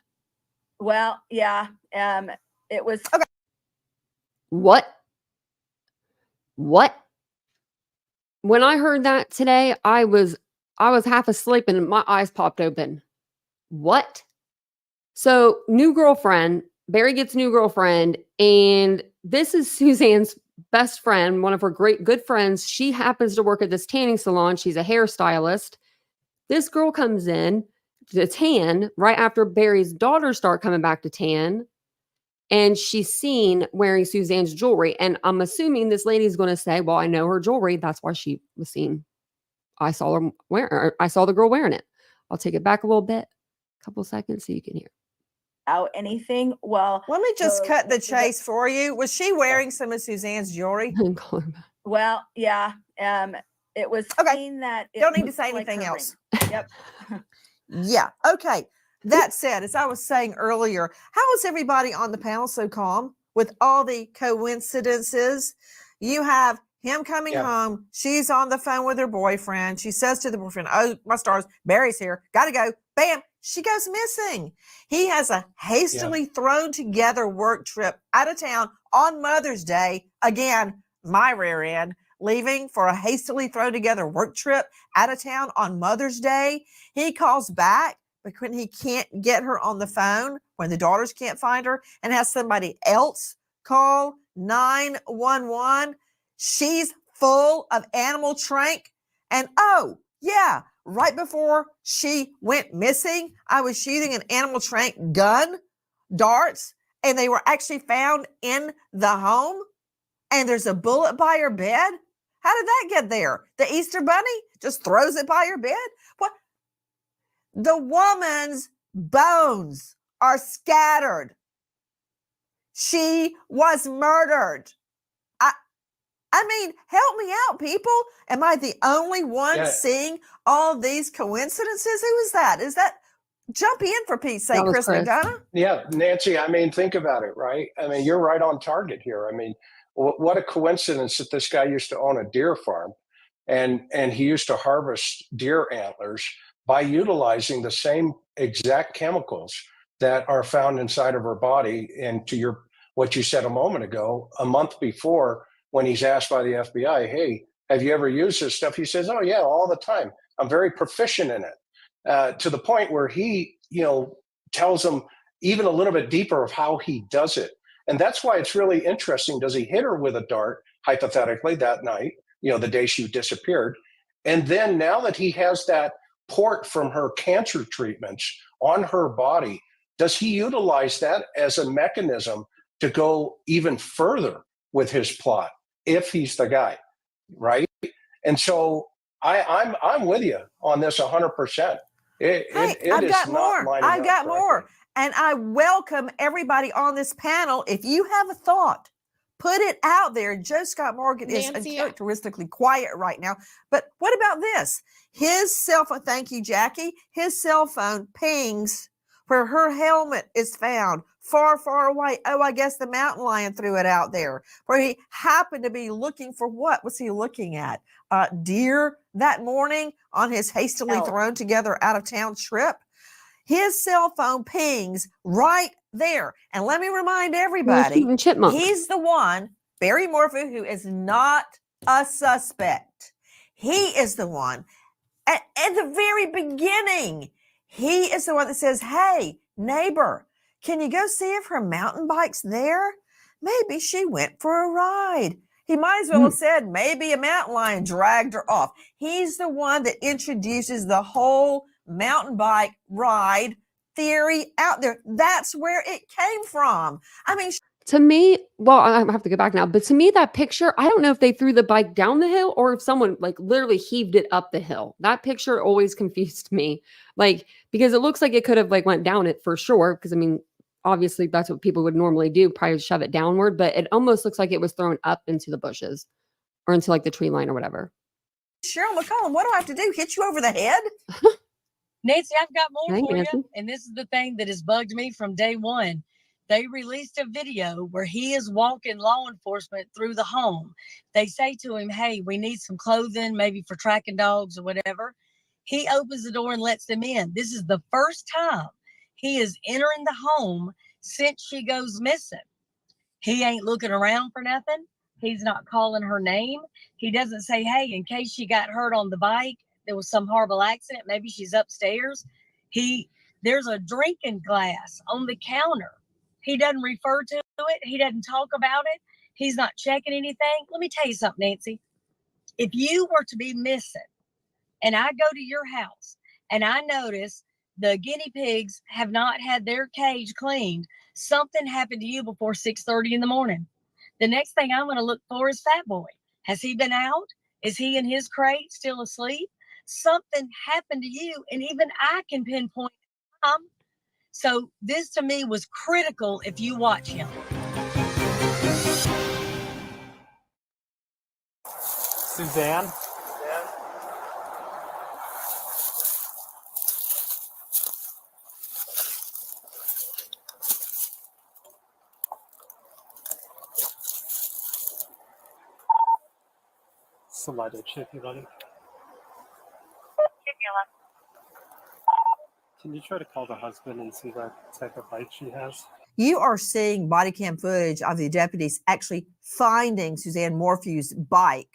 Well, yeah. It was. Okay. What? When I heard that today, I was half asleep and my eyes popped open. What? So new girlfriend. Barry gets a new girlfriend, and this is Suzanne's best friend, one of her good friends. She happens to work at this tanning salon. She's a hairstylist. This girl comes in to tan right after Barry's daughters start coming back to tan, and she's seen wearing Suzanne's jewelry. And I'm assuming this lady's going to say, well, I know her jewelry. That's why she was seen. I saw the girl wearing it. I'll take it back a little bit, a couple seconds so you can hear. Out anything. Well, let me just cut the chase for you. Was she wearing some of Suzanne's jewelry? Well, yeah. It was seen that it don't need to say like anything else. Yep. Yeah. Okay. That said, as I was saying earlier, how is everybody on the panel so calm with all the coincidences? You have him coming home. She's on the phone with her boyfriend. She says to the boyfriend, "Oh, my stars, Barry's here. Gotta go." Bam. She goes missing. He has a hastily thrown together work trip out of town on Mother's Day. Again, my rear end, leaving for a hastily thrown together work trip out of town on Mother's Day. He calls back, but when he can't get her on the phone, when the daughters can't find her, and has somebody else call 911, she's full of animal trank. And oh, yeah, right before she went missing, I was shooting an animal trank gun, darts, and they were actually found in the home. And there's a bullet by her bed. How did that get there? The Easter Bunny just throws it by her bed? What? The woman's bones are scattered. She was murdered. I mean, help me out, people. Am I the only one seeing all these coincidences? Who is that? Is that jump in for Pete's sake, Chris McDonough? Yeah, Nancy, I mean, think about it, right? I mean, you're right on target here. I mean, what a coincidence that this guy used to own a deer farm and he used to harvest deer antlers by utilizing the same exact chemicals that are found inside of her body. And to what you said a moment ago, a month before, when he's asked by the FBI, "Hey, have you ever used this stuff?" He says, "Oh yeah, all the time. I'm very proficient in it." To the point where he, tells them even a little bit deeper of how he does it. And that's why it's really interesting. Does he hit her with a dart, hypothetically, that night, the day she disappeared? And then now that he has that port from her cancer treatments on her body, does he utilize that as a mechanism to go even further with his plot, if he's the guy, right? And so I'm with you on this 100%. I've got more. And I welcome everybody on this panel. If you have a thought, put it out there. Joe Scott Morgan is uncharacteristically quiet right now. But what about this? His cell phone, thank you, Jackie. His cell phone pings where her helmet is found far, far away. Oh, I guess the mountain lion threw it out there where he happened to be looking for what was he looking at? Deer that morning on his hastily thrown together out of town trip. His cell phone pings right there. And let me remind everybody, he's the one, Barry Morphew, who is not a suspect. He is the one at the very beginning. He is the one that says, "Hey, neighbor, can you go see if her mountain bike's there? Maybe she went for a ride." He might as well have said, maybe a mountain lion dragged her off. He's the one that introduces the whole mountain bike ride theory out there. That's where it came from. I mean, to me, well, I have to go back now, but to me, that picture, I don't know if they threw the bike down the hill or if someone like literally heaved it up the hill. That picture always confused me, because it looks like it could have went down it for sure. Because I mean, obviously that's what people would normally do, probably shove it downward, but it almost looks like it was thrown up into the bushes or into the tree line or whatever. Cheryl McCollum, what do I have to do? Hit you over the head? Nancy, I've got more for you. And this is the thing that has bugged me from day one. They released a video where he is walking law enforcement through the home. They say to him, "Hey, we need some clothing, maybe for tracking dogs or whatever." He opens the door and lets them in. This is the first time he is entering the home since she goes missing. He ain't looking around for nothing. He's not calling her name. He doesn't say, "Hey, in case she got hurt on the bike, there was some horrible accident, maybe she's upstairs." There's a drinking glass on the counter. He doesn't refer to it. He doesn't talk about it. He's not checking anything. Let me tell you something, Nancy. If you were to be missing and I go to your house and I notice the guinea pigs have not had their cage cleaned, something happened to you before 6:30 in the morning. The next thing I'm going to look for is Fat Boy. Has he been out? Is he in his crate still asleep? Something happened to you, and even I can pinpoint time. So this to me was critical if you watch him. Suzanne. Somebody check you, buddy. Can you try to call the husband and see what type of bite she has? You are seeing body cam footage of the deputies actually finding Suzanne Morphew's bike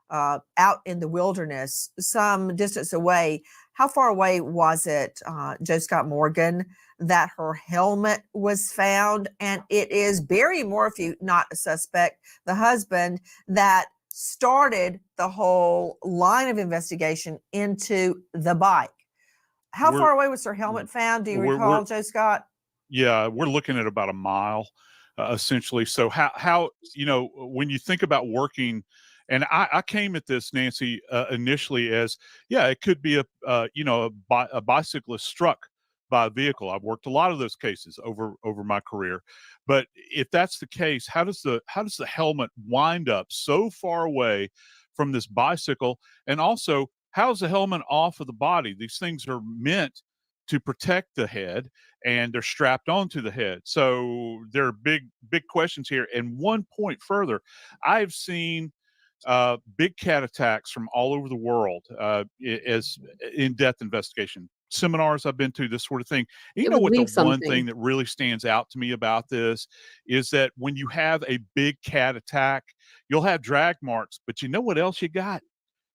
out in the wilderness, some distance away. How far away was it, Joe Scott Morgan, that her helmet was found? And it is Barry Morphew, not a suspect, the husband, that started the whole line of investigation into the bike. How far away was her helmet found? Do you recall, Joe Scott? Yeah, we're looking at about a mile, essentially. So how when you think about working, and I came at this, Nancy, initially as, yeah, it could be a bicyclist struck by a vehicle. I've worked a lot of those cases over my career, but if that's the case, how does the helmet wind up so far away from this bicycle? And also, how's the helmet off of the body? These things are meant to protect the head, and they're strapped onto the head. So there are big questions here. And one point further, I've seen big cat attacks from all over the world as in-depth investigation seminars I've been to, this sort of thing. And you know what, the one thing that really stands out to me about this is that when you have a big cat attack, you'll have drag marks, but you know what else you got?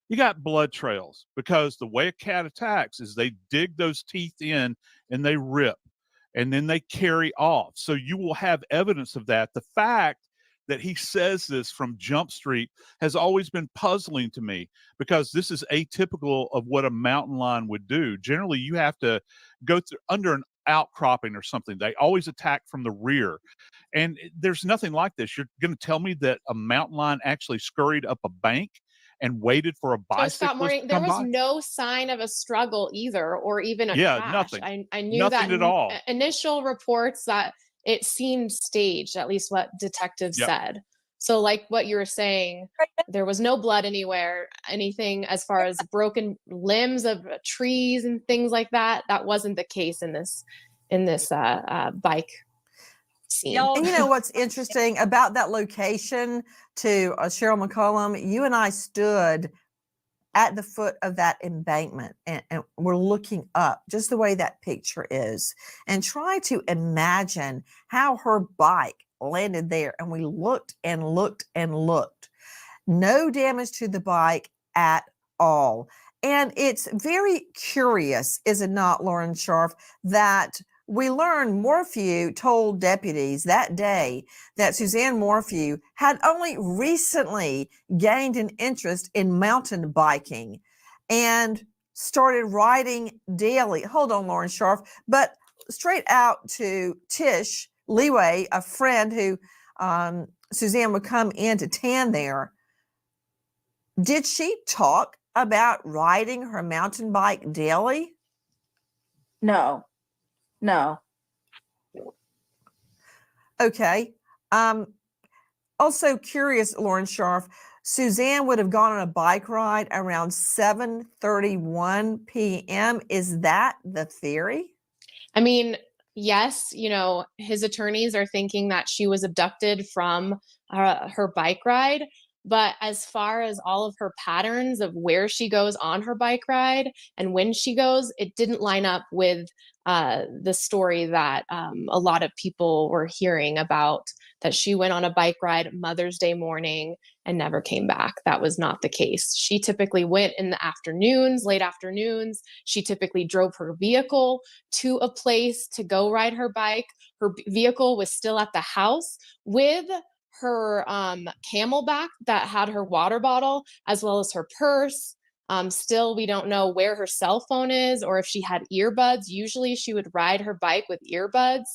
You got blood trails, because the way a cat attacks is they dig those teeth in and they rip, and then they carry off. So you will have evidence of that. The fact that he says this from Jump Street has always been puzzling to me, because this is atypical of what a mountain lion would do. Generally, you have to go through under an outcropping or something. They always attack from the rear. And there's nothing like this. You're going to tell me that a mountain lion actually scurried up a bank and waited for a bicyclist to come there was by? no sign of a struggle either, or even a crash. Nothing. I knew nothing that at all. Initial reports that it seemed staged, at least what detectives said. So like what you were saying, there was no blood anywhere, anything as far as broken limbs of trees and things like that. That wasn't the case in this bike scene. And you know what's interesting about that location, to Cheryl McCollum, you and I stood at the foot of that embankment, and we're looking up just the way that picture is, and try to imagine how her bike landed there. And we looked and looked and looked. No damage to the bike at all. And it's very curious, is it not, Lauren Scharf, that we learned Morphew told deputies that day that Suzanne Morphew had only recently gained an interest in mountain biking and started riding daily. Hold on, Lauren Scharf. But straight out to Tish Leeway, a friend who Suzanne would come in to tan there. Did she talk about riding her mountain bike daily? No. Okay. Also curious, Lauren Scharf, Suzanne would have gone on a bike ride around 7:31 p.m. Is that the theory? I mean, yes, his attorneys are thinking that she was abducted from her bike ride. But as far as all of her patterns of where she goes on her bike ride and when she goes, it didn't line up with the story that a lot of people were hearing about, that she went on a bike ride Mother's Day morning and never came back. That was not the case. She typically went in the afternoons, late afternoons. She typically drove her vehicle to a place to go ride her bike. Her vehicle was still at the house with her camelback that had her water bottle, as well as her purse. Still, we don't know where her cell phone is or if she had earbuds. Usually she would ride her bike with earbuds.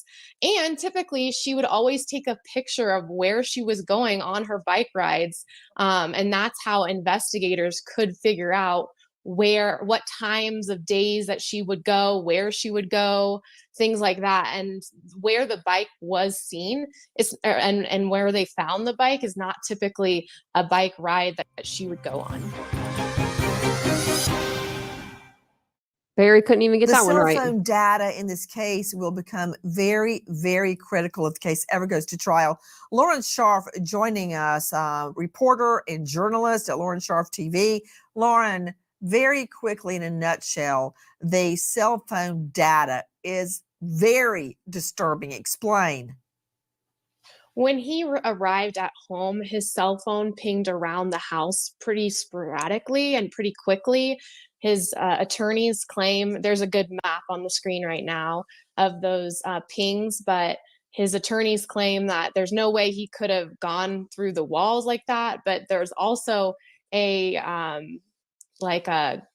And typically she would always take a picture of where she was going on her bike rides. And that's how investigators could figure out what times of days that she would go, where she would go, things like that. And where the bike was seen and where they found the bike is not typically a bike ride that she would go on. Barry couldn't even get that one right. The cell phone data in this case will become very, very critical if the case ever goes to trial. Lauren Scharf joining us, reporter and journalist at Lauren Scharf TV. Lauren, very quickly in a nutshell, the cell phone data is very disturbing. Explain. When he arrived at home, his cell phone pinged around the house pretty sporadically and pretty quickly. His attorneys claim, there's a good map on the screen right now of those pings, but his attorneys claim that there's no way he could have gone through the walls like that. But there's also a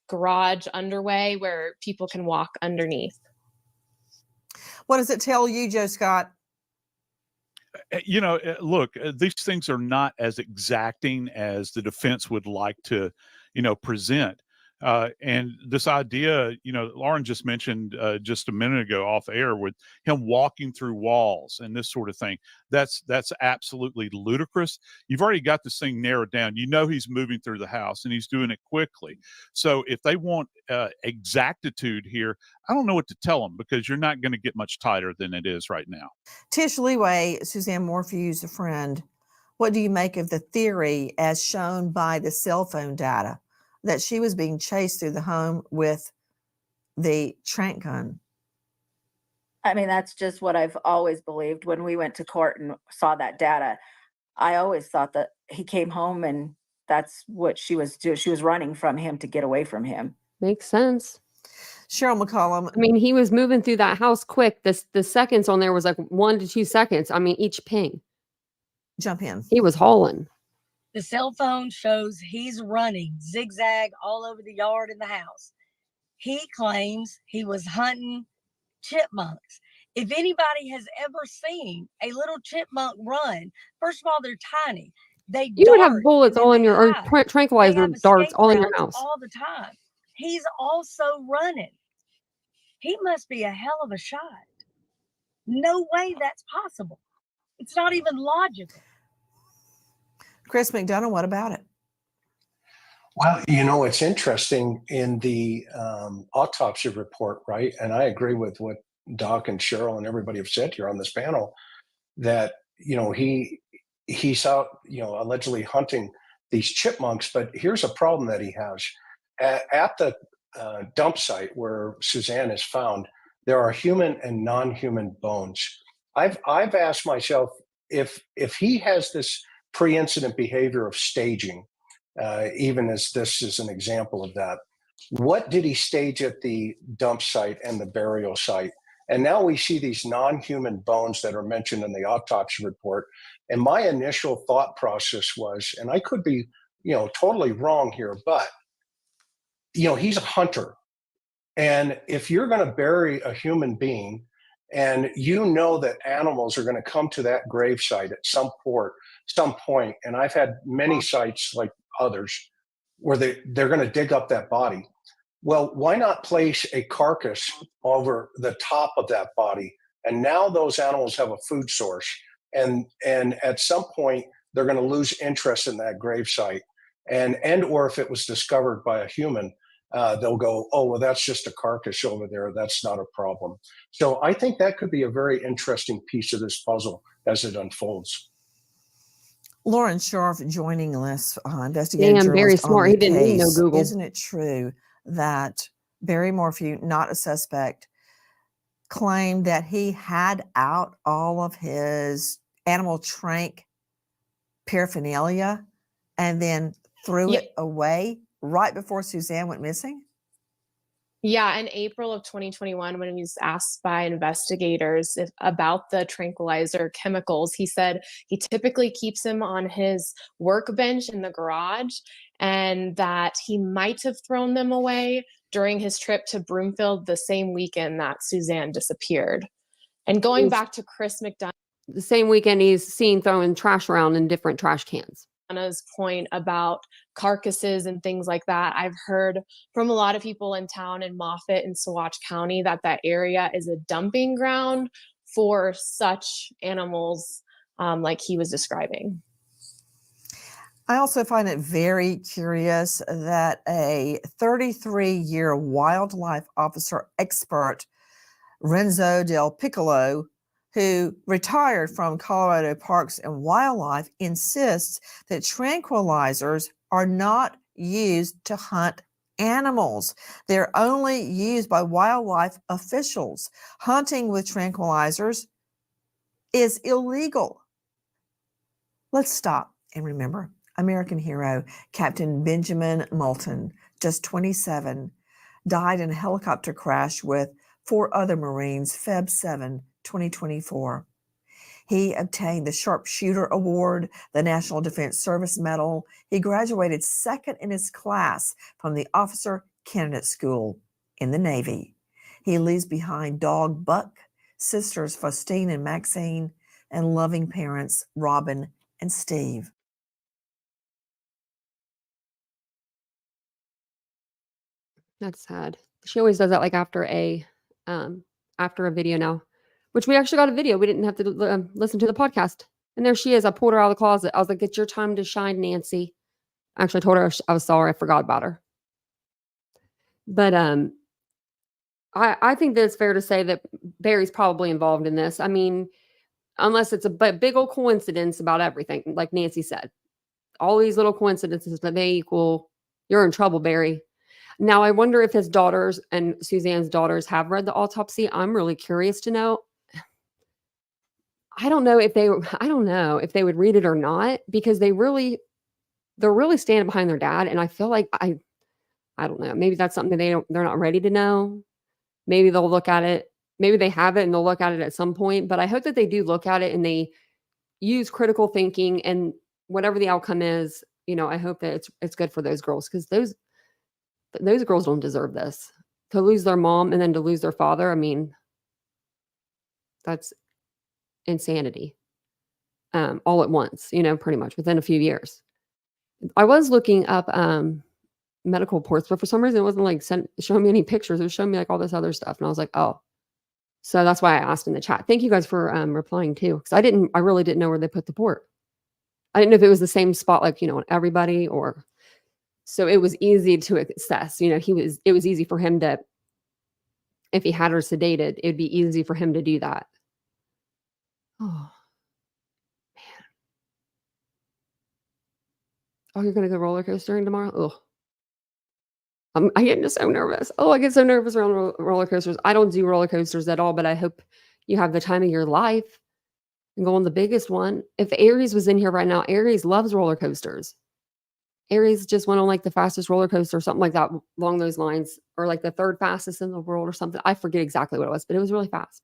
garage underway where people can walk underneath. What does it tell you, Joe Scott? Look, these things are not as exacting as the defense would like to, present. And this idea, Lauren just mentioned just a minute ago off air with him walking through walls and this sort of thing. That's absolutely ludicrous. You've already got this thing narrowed down. He's moving through the house and he's doing it quickly. So if they want exactitude here, I don't know what to tell them, because you're not going to get much tighter than it is right now. Tish Leeway, Suzanne Morphew's a friend. What do you make of the theory as shown by the cell phone data that she was being chased through the home with the trank gun? I mean, that's just what I've always believed. When we went to court and saw that data, I always thought that he came home and that's what she was doing. She was running from him to get away from him. Makes sense. Cheryl McCollum. I mean, he was moving through that house quick. The seconds on there was like 1 to 2 seconds. I mean, each ping. Jump in. He was hauling. The cell phone shows he's running zigzag all over the yard in the house. He claims he was hunting chipmunks. If anybody has ever seen a little chipmunk run, first of all, they're tiny. You would have bullets all in your, or tranquilizer darts all in your house. All the time. He's also running. He must be a hell of a shot. No way that's possible. It's not even logical. Chris McDonough, what about it? Well, it's interesting in the autopsy report, right? And I agree with what Doc and Cheryl and everybody have said here on this panel, that, he's out, allegedly hunting these chipmunks. But here's a problem that he has. At the dump site where Suzanne is found, there are human and non-human bones. I've asked myself if he has this pre-incident behavior of staging, even as this is an example of that. What did he stage at the dump site and the burial site? And now we see these non-human bones that are mentioned in the autopsy report. And my initial thought process was, and I could be, totally wrong here, but, he's a hunter. And if you're going to bury a human being, and that animals are going to come to that gravesite at some point, and I've had many sites like others where they're going to dig up that body. Well, why not place a carcass over the top of that body? And now those animals have a food source. And at some point, they're going to lose interest in that gravesite. And or if it was discovered by a human, they'll go, oh, well, that's just a carcass over there. That's not a problem. So I think that could be a very interesting piece of this puzzle as it unfolds. Lauren Scharf joining us, investigative journalist. Very smart. He didn't need no Google. Isn't it true that Barry Morphew, not a suspect, claimed that he had out all of his animal trank paraphernalia and then threw it away right before Suzanne went missing? Yeah, in April of 2021, when he was asked by investigators about the tranquilizer chemicals, he said he typically keeps them on his workbench in the garage, and that he might have thrown them away during his trip to Broomfield the same weekend that Suzanne disappeared. And going back to Chris McDonough. The same weekend he's seen throwing trash around in different trash cans. Anna's point about carcasses and things like that, I've heard from a lot of people in town in Moffett and Saguache County that that area is a dumping ground for such animals like he was describing. I also find it very curious that a 33-year wildlife officer expert, Renzo Del Piccolo, who retired from Colorado Parks and Wildlife, insists that tranquilizers are not used to hunt animals. They're only used by wildlife officials. Hunting with tranquilizers is illegal. Let's stop and remember American hero Captain Benjamin Moulton, just 27, died in a helicopter crash with 4 other Marines, Feb 7, 2024. He obtained the Sharpshooter Award, the National Defense Service Medal. He graduated second in his class from the Officer Candidate School in the Navy. He leaves behind dog Buck, sisters Faustine and Maxine, and loving parents Robin and Steve. That's sad. She always does that like after a video now, which we actually got a video. We didn't have to listen to the podcast. And there she is. I pulled her out of the closet. I was like, it's your time to shine, Nancy. Actually, I told her I was sorry. I forgot about her. But I think that it's fair to say that Barry's probably involved in this. I mean, unless it's a big old coincidence about everything, like Nancy said. All these little coincidences, but they equal, you're in trouble, Barry. Now, I wonder if his daughters and Suzanne's daughters have read the autopsy. I'm really curious to know. I don't know if they would read it or not, because they're really standing behind their dad. And I feel like I don't know. Maybe that's something that they're not ready to know. Maybe they'll look at it. Maybe they have it and they'll look at it at some point. But I hope that they do look at it and they use critical thinking, and whatever the outcome is, I hope that it's good for those girls, because those girls don't deserve this. To lose their mom and then to lose their father, I mean, that's insanity. All at once, pretty much within a few years. I was looking up medical reports, but for some reason it wasn't like showing me any pictures. It was showing me like all this other stuff. And I was like, oh. So that's why I asked in the chat. Thank you guys for replying too. Because I really didn't know where they put the port. I didn't know if it was the same spot, like, on everybody, or... So it was easy to assess, it was easy for him to, if he had her sedated, it'd be easy for him to do that. Oh, man. Oh, you're going to go roller coastering tomorrow? Oh, I'm getting so nervous. Oh, I get so nervous around roller coasters. I don't do roller coasters at all, but I hope you have the time of your life and go on the biggest one. If Aries was in here right now, Aries loves roller coasters. Aries just went on like the fastest roller coaster or something like that along those lines, or like the 3rd fastest in the world or something. I forget exactly what it was, but it was really fast.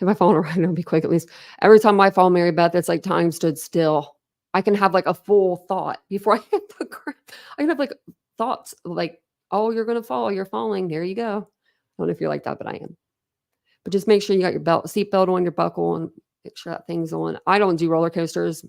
If I fall on a ride, it'll be quick at least. Every time I fall, Mary Beth, it's like time stood still. I can have like a full thought before I hit the ground. I can have like thoughts like, oh, you're going to fall. You're falling. There you go. I don't know if you're like that, but I am. But just make sure you got your seatbelt on, your buckle, and make sure that thing's on. I don't do roller coasters.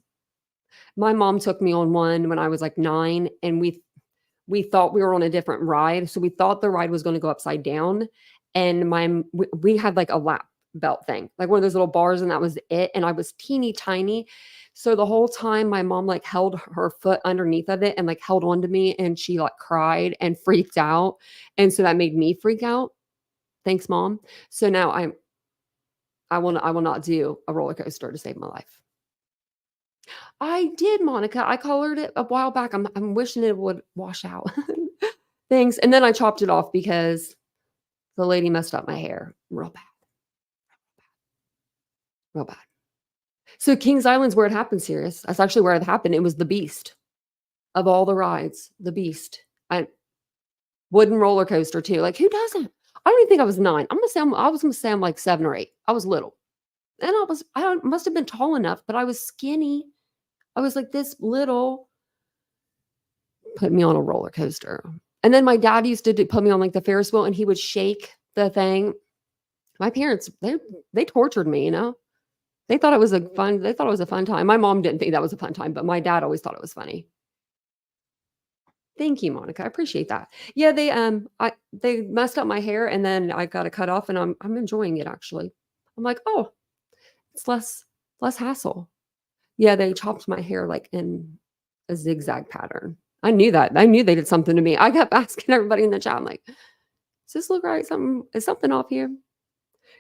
My mom took me on one when I was like 9, and we thought we were on a different ride. So we thought the ride was going to go upside down. And we had like a lap belt thing, like one of those little bars, and that was it. And I was teeny tiny. So the whole time my mom like held her foot underneath of it and like held on to me, and she like cried and freaked out. And so that made me freak out. Thanks, Mom. So now I will not do a roller coaster to save my life. I did, Monica. I colored it a while back. I'm wishing it would wash out. Thanks. And then I chopped it off because the lady messed up my hair real bad. Real bad. So Kings Island's where it happened, serious. That's actually where it happened. It was the Beast. Of all the rides, the Beast. Wooden roller coaster too. Like, who doesn't? I don't even think I was 9. I was gonna say I'm like 7 or 8. I was little. And I must have been tall enough, but I was skinny. I was like this little. Put me on a roller coaster. And then my dad used to put me on like the Ferris wheel, and he would shake the thing. My parents, they tortured me, They thought it was a fun time. My mom didn't think that was a fun time, but my dad always thought it was funny. Thank you, Monica. I appreciate that. Yeah, they messed up my hair and then I got it cut off and I'm enjoying it actually. I'm like, oh, it's less hassle. Yeah, they chopped my hair like in a zigzag pattern. I knew that. I knew they did something to me. I kept asking everybody in the chat, I'm like, does this look right? Is something off here?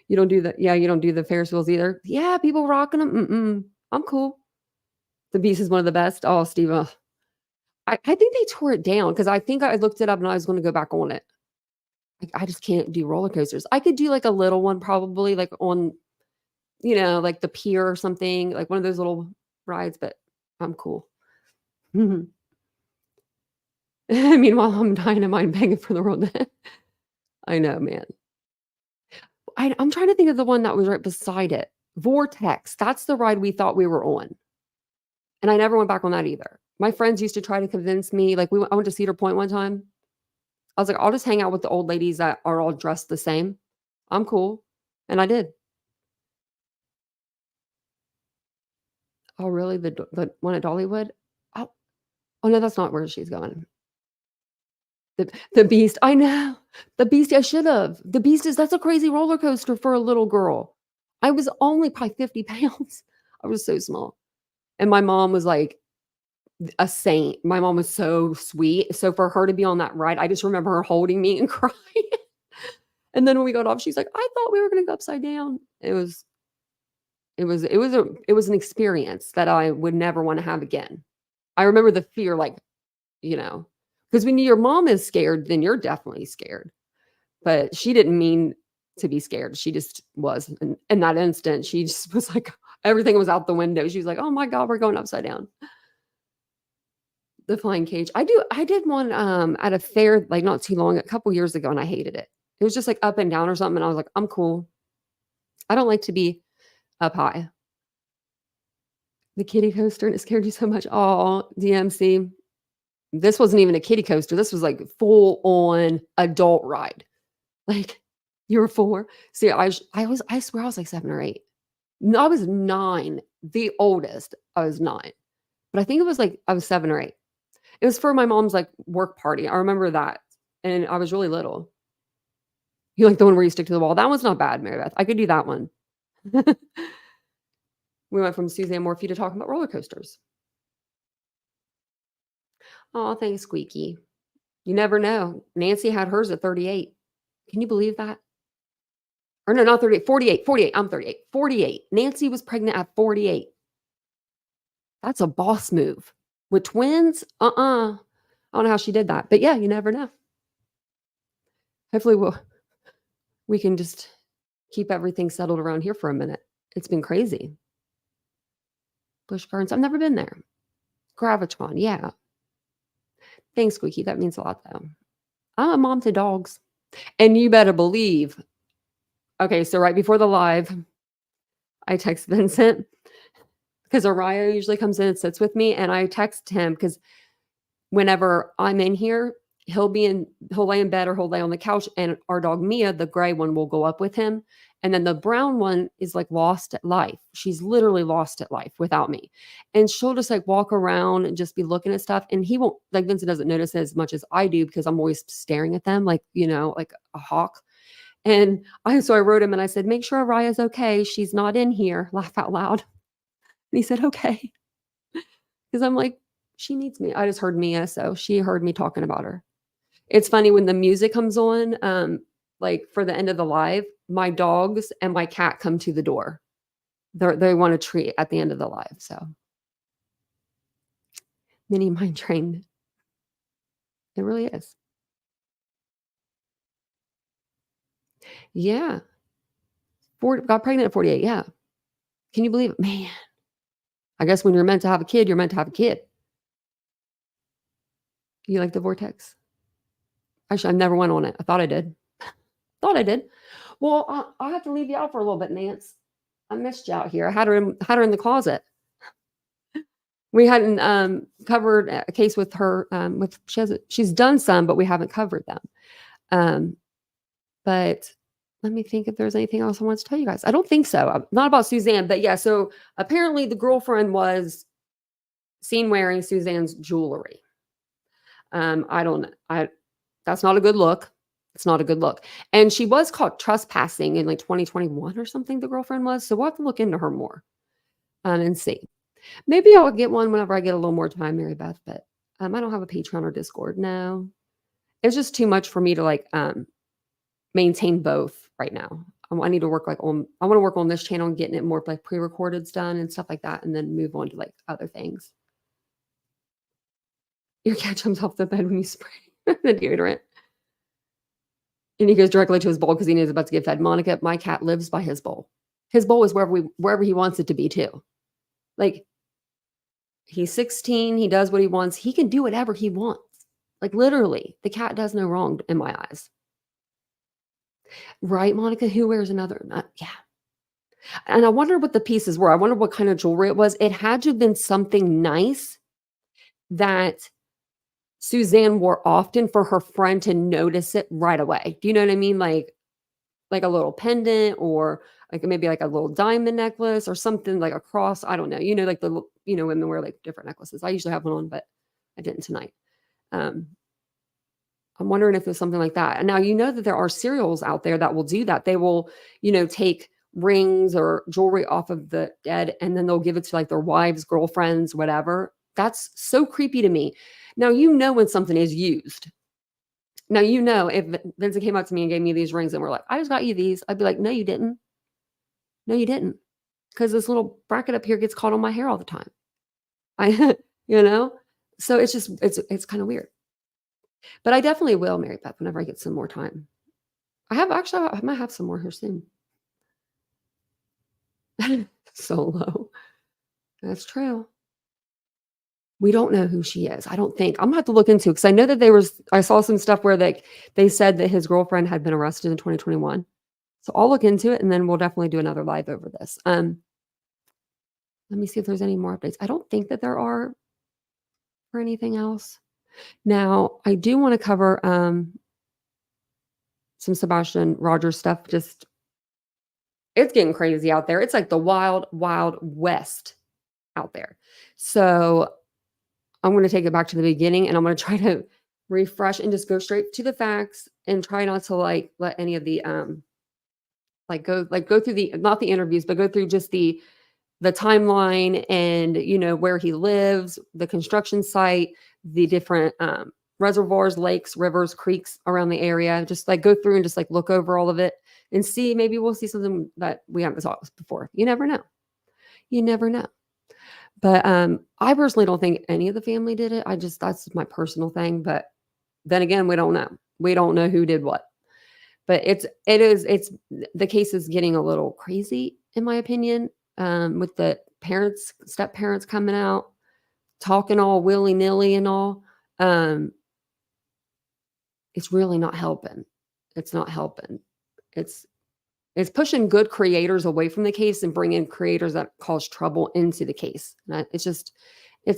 You don't do that. Yeah, you don't do the Ferris wheels either. Yeah, people rocking them. I'm cool. The Beast is one of the best. Oh, Steve. I think they tore it down because I think I looked it up and I was going to go back on it. Like, I just can't do roller coasters. I could do like a little one probably like on, like the pier or something, like one of those little rides, but I'm cool. Meanwhile, I'm dynamite begging for the world. I know, man. I'm trying to think of the one that was right beside it. Vortex. That's the ride we thought we were on. And I never went back on that either. My friends used to try to convince me, like I went to Cedar Point one time. I was like, I'll just hang out with the old ladies that are all dressed the same. I'm cool. And I did. Oh, really? The one at Dollywood? Oh no, that's not where she's going. The Beast. I know. The Beast, I should have. The Beast that's a crazy roller coaster for a little girl. I was only probably 50 pounds. I was so small. And my mom was like a saint. My mom was so sweet. So for her to be on that ride, I just remember her holding me and crying. And then when we got off, she's like, I thought we were going to go upside down. It was an experience that I would never want to have again. I remember the fear, like, because when your mom is scared, then you're definitely scared. But she didn't mean to be scared. She just was. And in that instant, she just was like, everything was out the window. She was like, oh my God, we're going upside down. The flying cage. I did one at a fair, like not too long, a couple years ago, and I hated it. It was just like up and down or something. And I was like, I'm cool. I don't like to be up high. The kiddie coaster, and it scared you so much. Oh, DMC. This wasn't even a kiddie coaster. This was like full on adult ride. Like you were 4. See, I swear I was like 7 or 8. No, I was 9. The oldest. I was 9. But I think it was like I was 7 or 8. It was for my mom's like work party. I remember that. And I was really little. You like the one where you stick to the wall? That one's not bad, Mary Beth. I could do that one. We went from Suzanne Morphew to talking about roller coasters. Oh, thanks, Squeaky. You never know. Nancy had hers at 38. Can you believe that? Or no, not 38, 48, 48. I'm 38. 48. Nancy was pregnant at 48. That's a boss move. With twins? I don't know how she did that. But yeah, you never know. Hopefully we can just keep everything settled around here for a minute. It's been crazy. Busch Gardens. I've never been there. Gravitron. Yeah. Thanks, Squeaky. That means a lot, though. I'm a mom to dogs. And you better believe. Okay, so right before the live, I text Vincent because Araya usually comes in and sits with me. And I text him because whenever I'm in here, he'll lay in bed or he'll lay on the couch. And our dog, Mia, the gray one, will go up with him. And then the brown one is like lost at life. She's literally lost at life without me. And she'll just like walk around and just be looking at stuff. And he won't, like Vincent doesn't notice it as much as I do because I'm always staring at them like, like a hawk. And so I wrote him and I said, make sure Araya's okay. She's not in here. Laugh out loud. And he said, okay. Because I'm like, she needs me. I just heard Mia. So she heard me talking about her. It's funny when the music comes on, like for the end of the live, my dogs and my cat come to the door. They want a treat at the end of the live. So mini mind trained. It really is. Yeah. Got pregnant at 48. Yeah. Can you believe it? Man. I guess when you're meant to have a kid, you're meant to have a kid. You like the Vortex? Actually, I never went on it. I thought I did. Well, I'll have to leave you out for a little bit, Nance. I missed you out here. I had her in the closet. We hadn't covered a case with her. She's done some, but we haven't covered them. But let me think if there's anything else I want to tell you guys. I don't think so. Not about Suzanne, but yeah. So apparently the girlfriend was seen wearing Suzanne's jewelry. I don't know. That's not a good look. It's not a good look. And she was caught trespassing in like 2021 or something, the girlfriend was. So we'll have to look into her more and see. Maybe I'll get one whenever I get a little more time, Mary Beth, but I don't have a Patreon or Discord. No. It's just too much for me to like maintain both right now. I need to work I want to work on this channel and getting it more like pre-recordeds done and stuff like that, and then move on to like other things. Your cat jumps off the bed when you spray the deodorant. And he goes directly to his bowl because he knows he's about to get fed. Monica, my cat lives by his bowl. His bowl is wherever he wants it to be too. Like, he's 16. He does what he wants. He can do whatever he wants. Like, literally, the cat does no wrong in my eyes. Right, Monica? Who wears another? Yeah. And I wonder what the pieces were. I wonder what kind of jewelry it was. It had to have been something nice that Suzanne wore often for her friend to notice it right away. Do you know what I mean? Like a little pendant, or like maybe like a little diamond necklace or something, like a cross. I don't know. You know, like women wear like different necklaces. I usually have one on, but I didn't tonight. I'm wondering if there's something like that. And now you know that there are serials out there that will do that. They will, take rings or jewelry off of the dead, and then they'll give it to like their wives, girlfriends, whatever. That's so creepy to me. Now, when something is used. Now, if Vincent came up to me and gave me these rings and were like, I just got you these, I'd be like, no, you didn't. No, you didn't. Because this little bracket up here gets caught on my hair all the time. So it's just, it's kind of weird. But I definitely will, Mary Beth, whenever I get some more time. I might have some more here soon. Solo. That's true. We don't know who she is. I don't think. I'm gonna have to look into it because I know that I saw some stuff where they said that his girlfriend had been arrested in 2021. So I'll look into it and then we'll definitely do another live over this. Let me see if there's any more updates. I don't think that there are for anything else. Now, I do want to cover some Sebastian Rogers stuff. It's getting crazy out there. It's like the wild, wild west out there. So I'm going to take it back to the beginning and I'm going to try to refresh and just go straight to the facts and try not to like let any of the go through the, not the interviews, but go through just the timeline and where he lives, the construction site, the different reservoirs, lakes, rivers, creeks around the area. Just like go through and just like look over all of it and see, maybe we'll see something that we haven't saw before. You never know. You never know. But I personally don't think any of the family did it. That's my personal thing. But then again, we don't know. We don't know who did what. But the case is getting a little crazy, in my opinion, with the step parents coming out, talking all willy-nilly and all. It's really not helping. It's not helping. It's pushing good creators away from the case and bringing creators that cause trouble into the case. And it's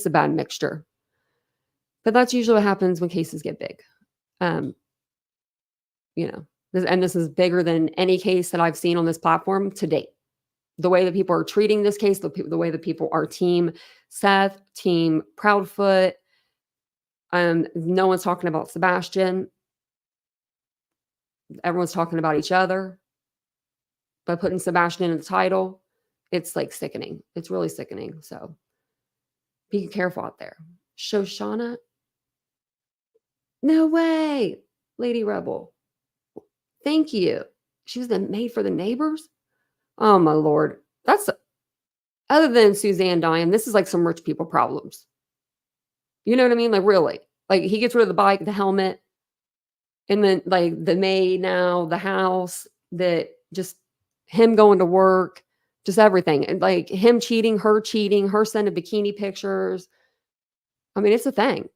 a bad mixture. But that's usually what happens when cases get big. And this is bigger than any case that I've seen on this platform to date. The way that people are treating this case, the way that people are team Seth, team Proudfoot. No one's talking about Sebastian. Everyone's talking about each other. By putting Sebastian in the title, it's like sickening. It's really sickening. So be careful out there. Shoshana? No way. Lady Rebel. Thank you. She was the maid for the neighbors? Oh my Lord. Other than Suzanne dying, this is like some rich people problems. You know what I mean? Like really. Like he gets rid of the bike, the helmet, and then like the maid now, the house, that just him going to work, just everything. And like him cheating, her sending bikini pictures. I mean, it's a thing.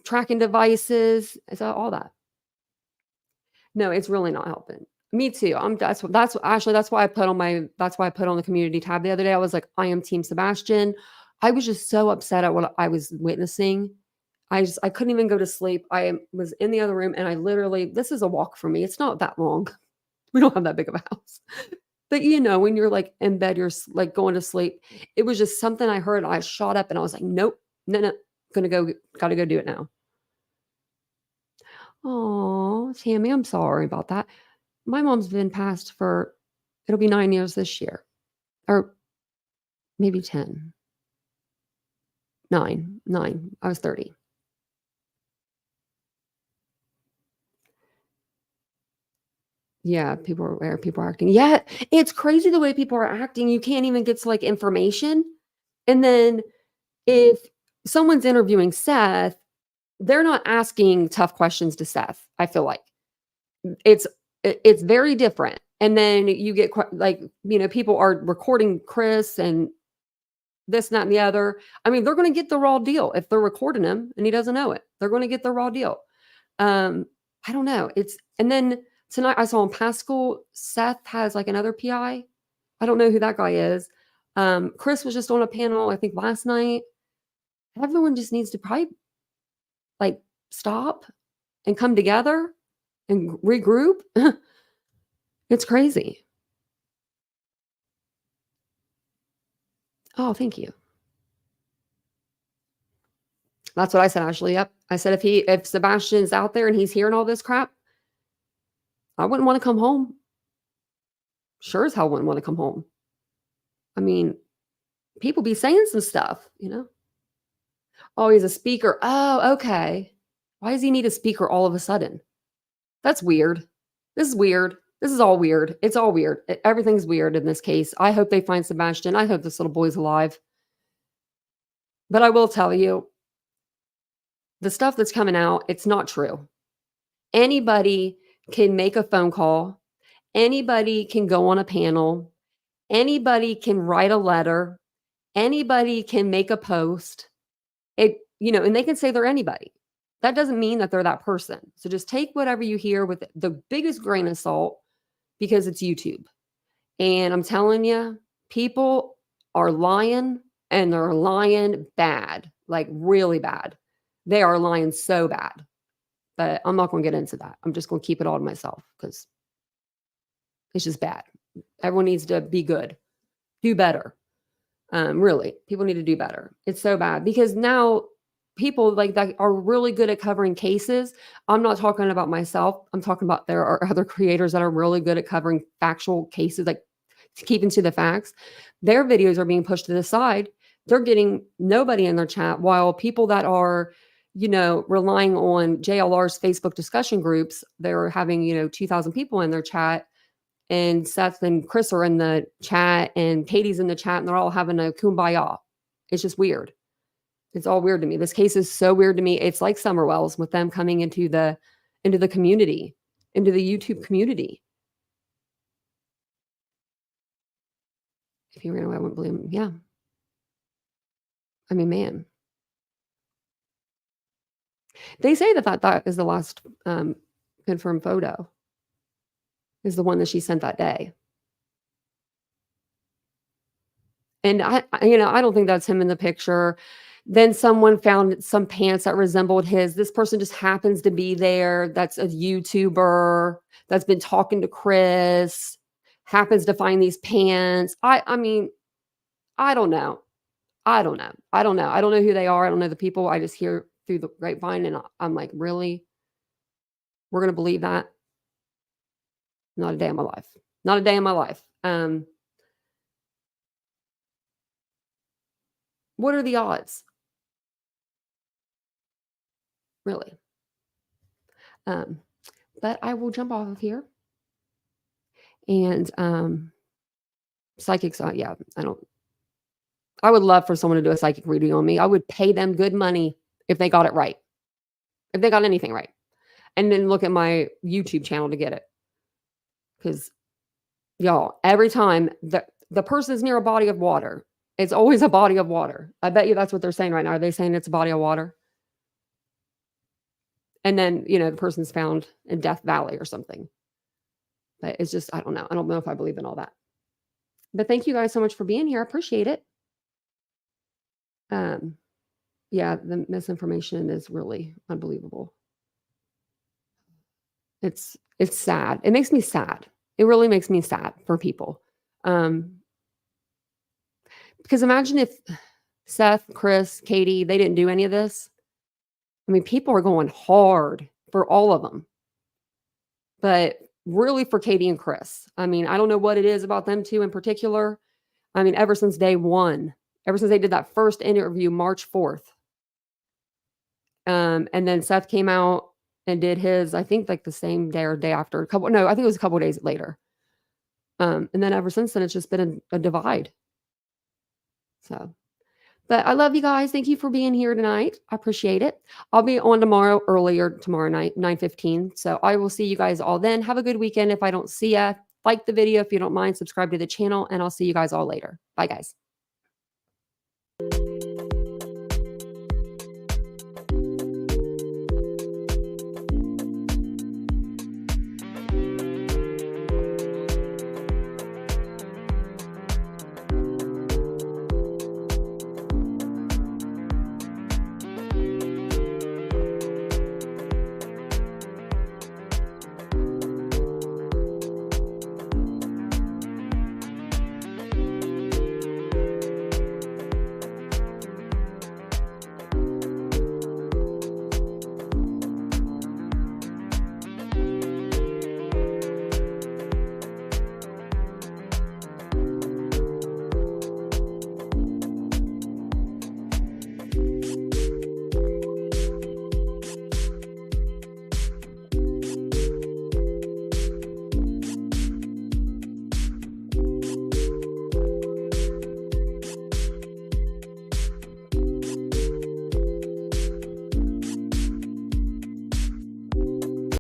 Tracking devices, it's all that. No, it's really not helping. Me too. That's why I put on the community tab the other day. I was like, I am team Sebastian. I was just so upset at what I was witnessing. I couldn't even go to sleep. I was in the other room and this is a walk for me. It's not that long. We don't have that big of a house. But, you know, when you're like in bed, you're like going to sleep. It was just something I heard. I shot up and I was like, nope, no, gotta go do it now. Oh, Tammy, I'm sorry about that. My mom's been passed for, it'll be 9 years this year, or maybe 10. 9. I was 30. Yeah, people are aware, people are acting. Yeah, it's crazy the way people are acting. You can't even get to like information. And then if someone's interviewing Seth, they're not asking tough questions to Seth. I feel like it's very different. And then you get like, you know, people are recording Chris and this, and that, and the other. I mean, they're going to get the raw deal if they're recording him and he doesn't know it. They're going to get the raw deal. I don't know. And then tonight I saw in Pascal, Seth has like another PI. I don't know who that guy is. Chris was just on a panel, I think last night. Everyone just needs to probably like stop and come together and regroup. It's crazy. Oh, thank you. That's what I said, Ashley. Yep. I said, if Sebastian's out there and he's hearing all this crap, I wouldn't want to come home. Sure as hell wouldn't want to come home. I mean, people be saying some stuff, you know? Oh, he's a speaker. Oh, okay. Why does he need a speaker all of a sudden? That's weird. This is weird. This is all weird. It's all weird. Everything's weird in this case. I hope they find Sebastian. I hope this little boy's alive. But I will tell you, the stuff that's coming out, it's not true. Anybody can make a phone call. Anybody can go on a panel. Anybody can write a letter. Anybody can make a post. And they can say they're anybody. That doesn't mean that they're that person. So just take whatever you hear with the biggest grain of salt because it's YouTube. And I'm telling you, people are lying and they're lying bad, like really bad. They are lying so bad. But I'm not going to get into that. I'm just going to keep it all to myself because it's just bad. Everyone needs to be good, do better. Really, people need to do better. It's so bad because now people like that are really good at covering cases. I'm not talking about myself. I'm talking about there are other creators that are really good at covering factual cases, like keeping to the facts. Their videos are being pushed to the side. They're getting nobody in their chat, while people that are, relying on JLR's Facebook discussion groups, they're having, 2,000 people in their chat. And Seth and Chris are in the chat and Katie's in the chat and they're all having a kumbaya. It's just weird. It's all weird to me. This case is so weird to me. It's like Summerwell's with them coming into the community, into the YouTube community. If he ran away, I wouldn't believe him. Yeah. I mean, man. They say that is the last confirmed photo. Is the one that she sent that day. And I don't think that's him in the picture. Then someone found some pants that resembled his. This person just happens to be there. That's a YouTuber that's been talking to Chris, happens to find these pants. I mean, I don't know. I don't know. I don't know who they are. I don't know the people. I just hear through the grapevine and I'm like, really? We're going to believe that? Not a day in my life. Not a day in my life. What are the odds? Really? But I will jump off of here. And psychics, yeah, I would love for someone to do a psychic reading on me. I would pay them good money if they got it right. If they got anything right. And then look at my YouTube channel to get it. Because, y'all, every time the person's near a body of water, it's always a body of water. I bet you that's what they're saying right now. Are they saying it's a body of water? And then, the person's found in Death Valley or something. But it's just, I don't know. I don't know if I believe in all that. But thank you guys so much for being here. I appreciate it. Yeah, the misinformation is really unbelievable. It's sad. It makes me sad. It really makes me sad for people. Because imagine if Seth, Chris, Katie, they didn't do any of this. I mean, people are going hard for all of them. But really for Katie and Chris. I mean, I don't know what it is about them two in particular. I mean, ever since day one, ever since they did that first interview, March 4th. And then Seth came out and did his, I think like the same day or day after. I think it was a couple of days later. And then ever since then, it's just been a divide. So, but I love you guys. Thank you for being here tonight. I appreciate it. I'll be on earlier tomorrow night, 9:15. So I will see you guys all then. Have a good weekend. If I don't see you, like the video if you don't mind, subscribe to the channel, and I'll see you guys all later. Bye, guys.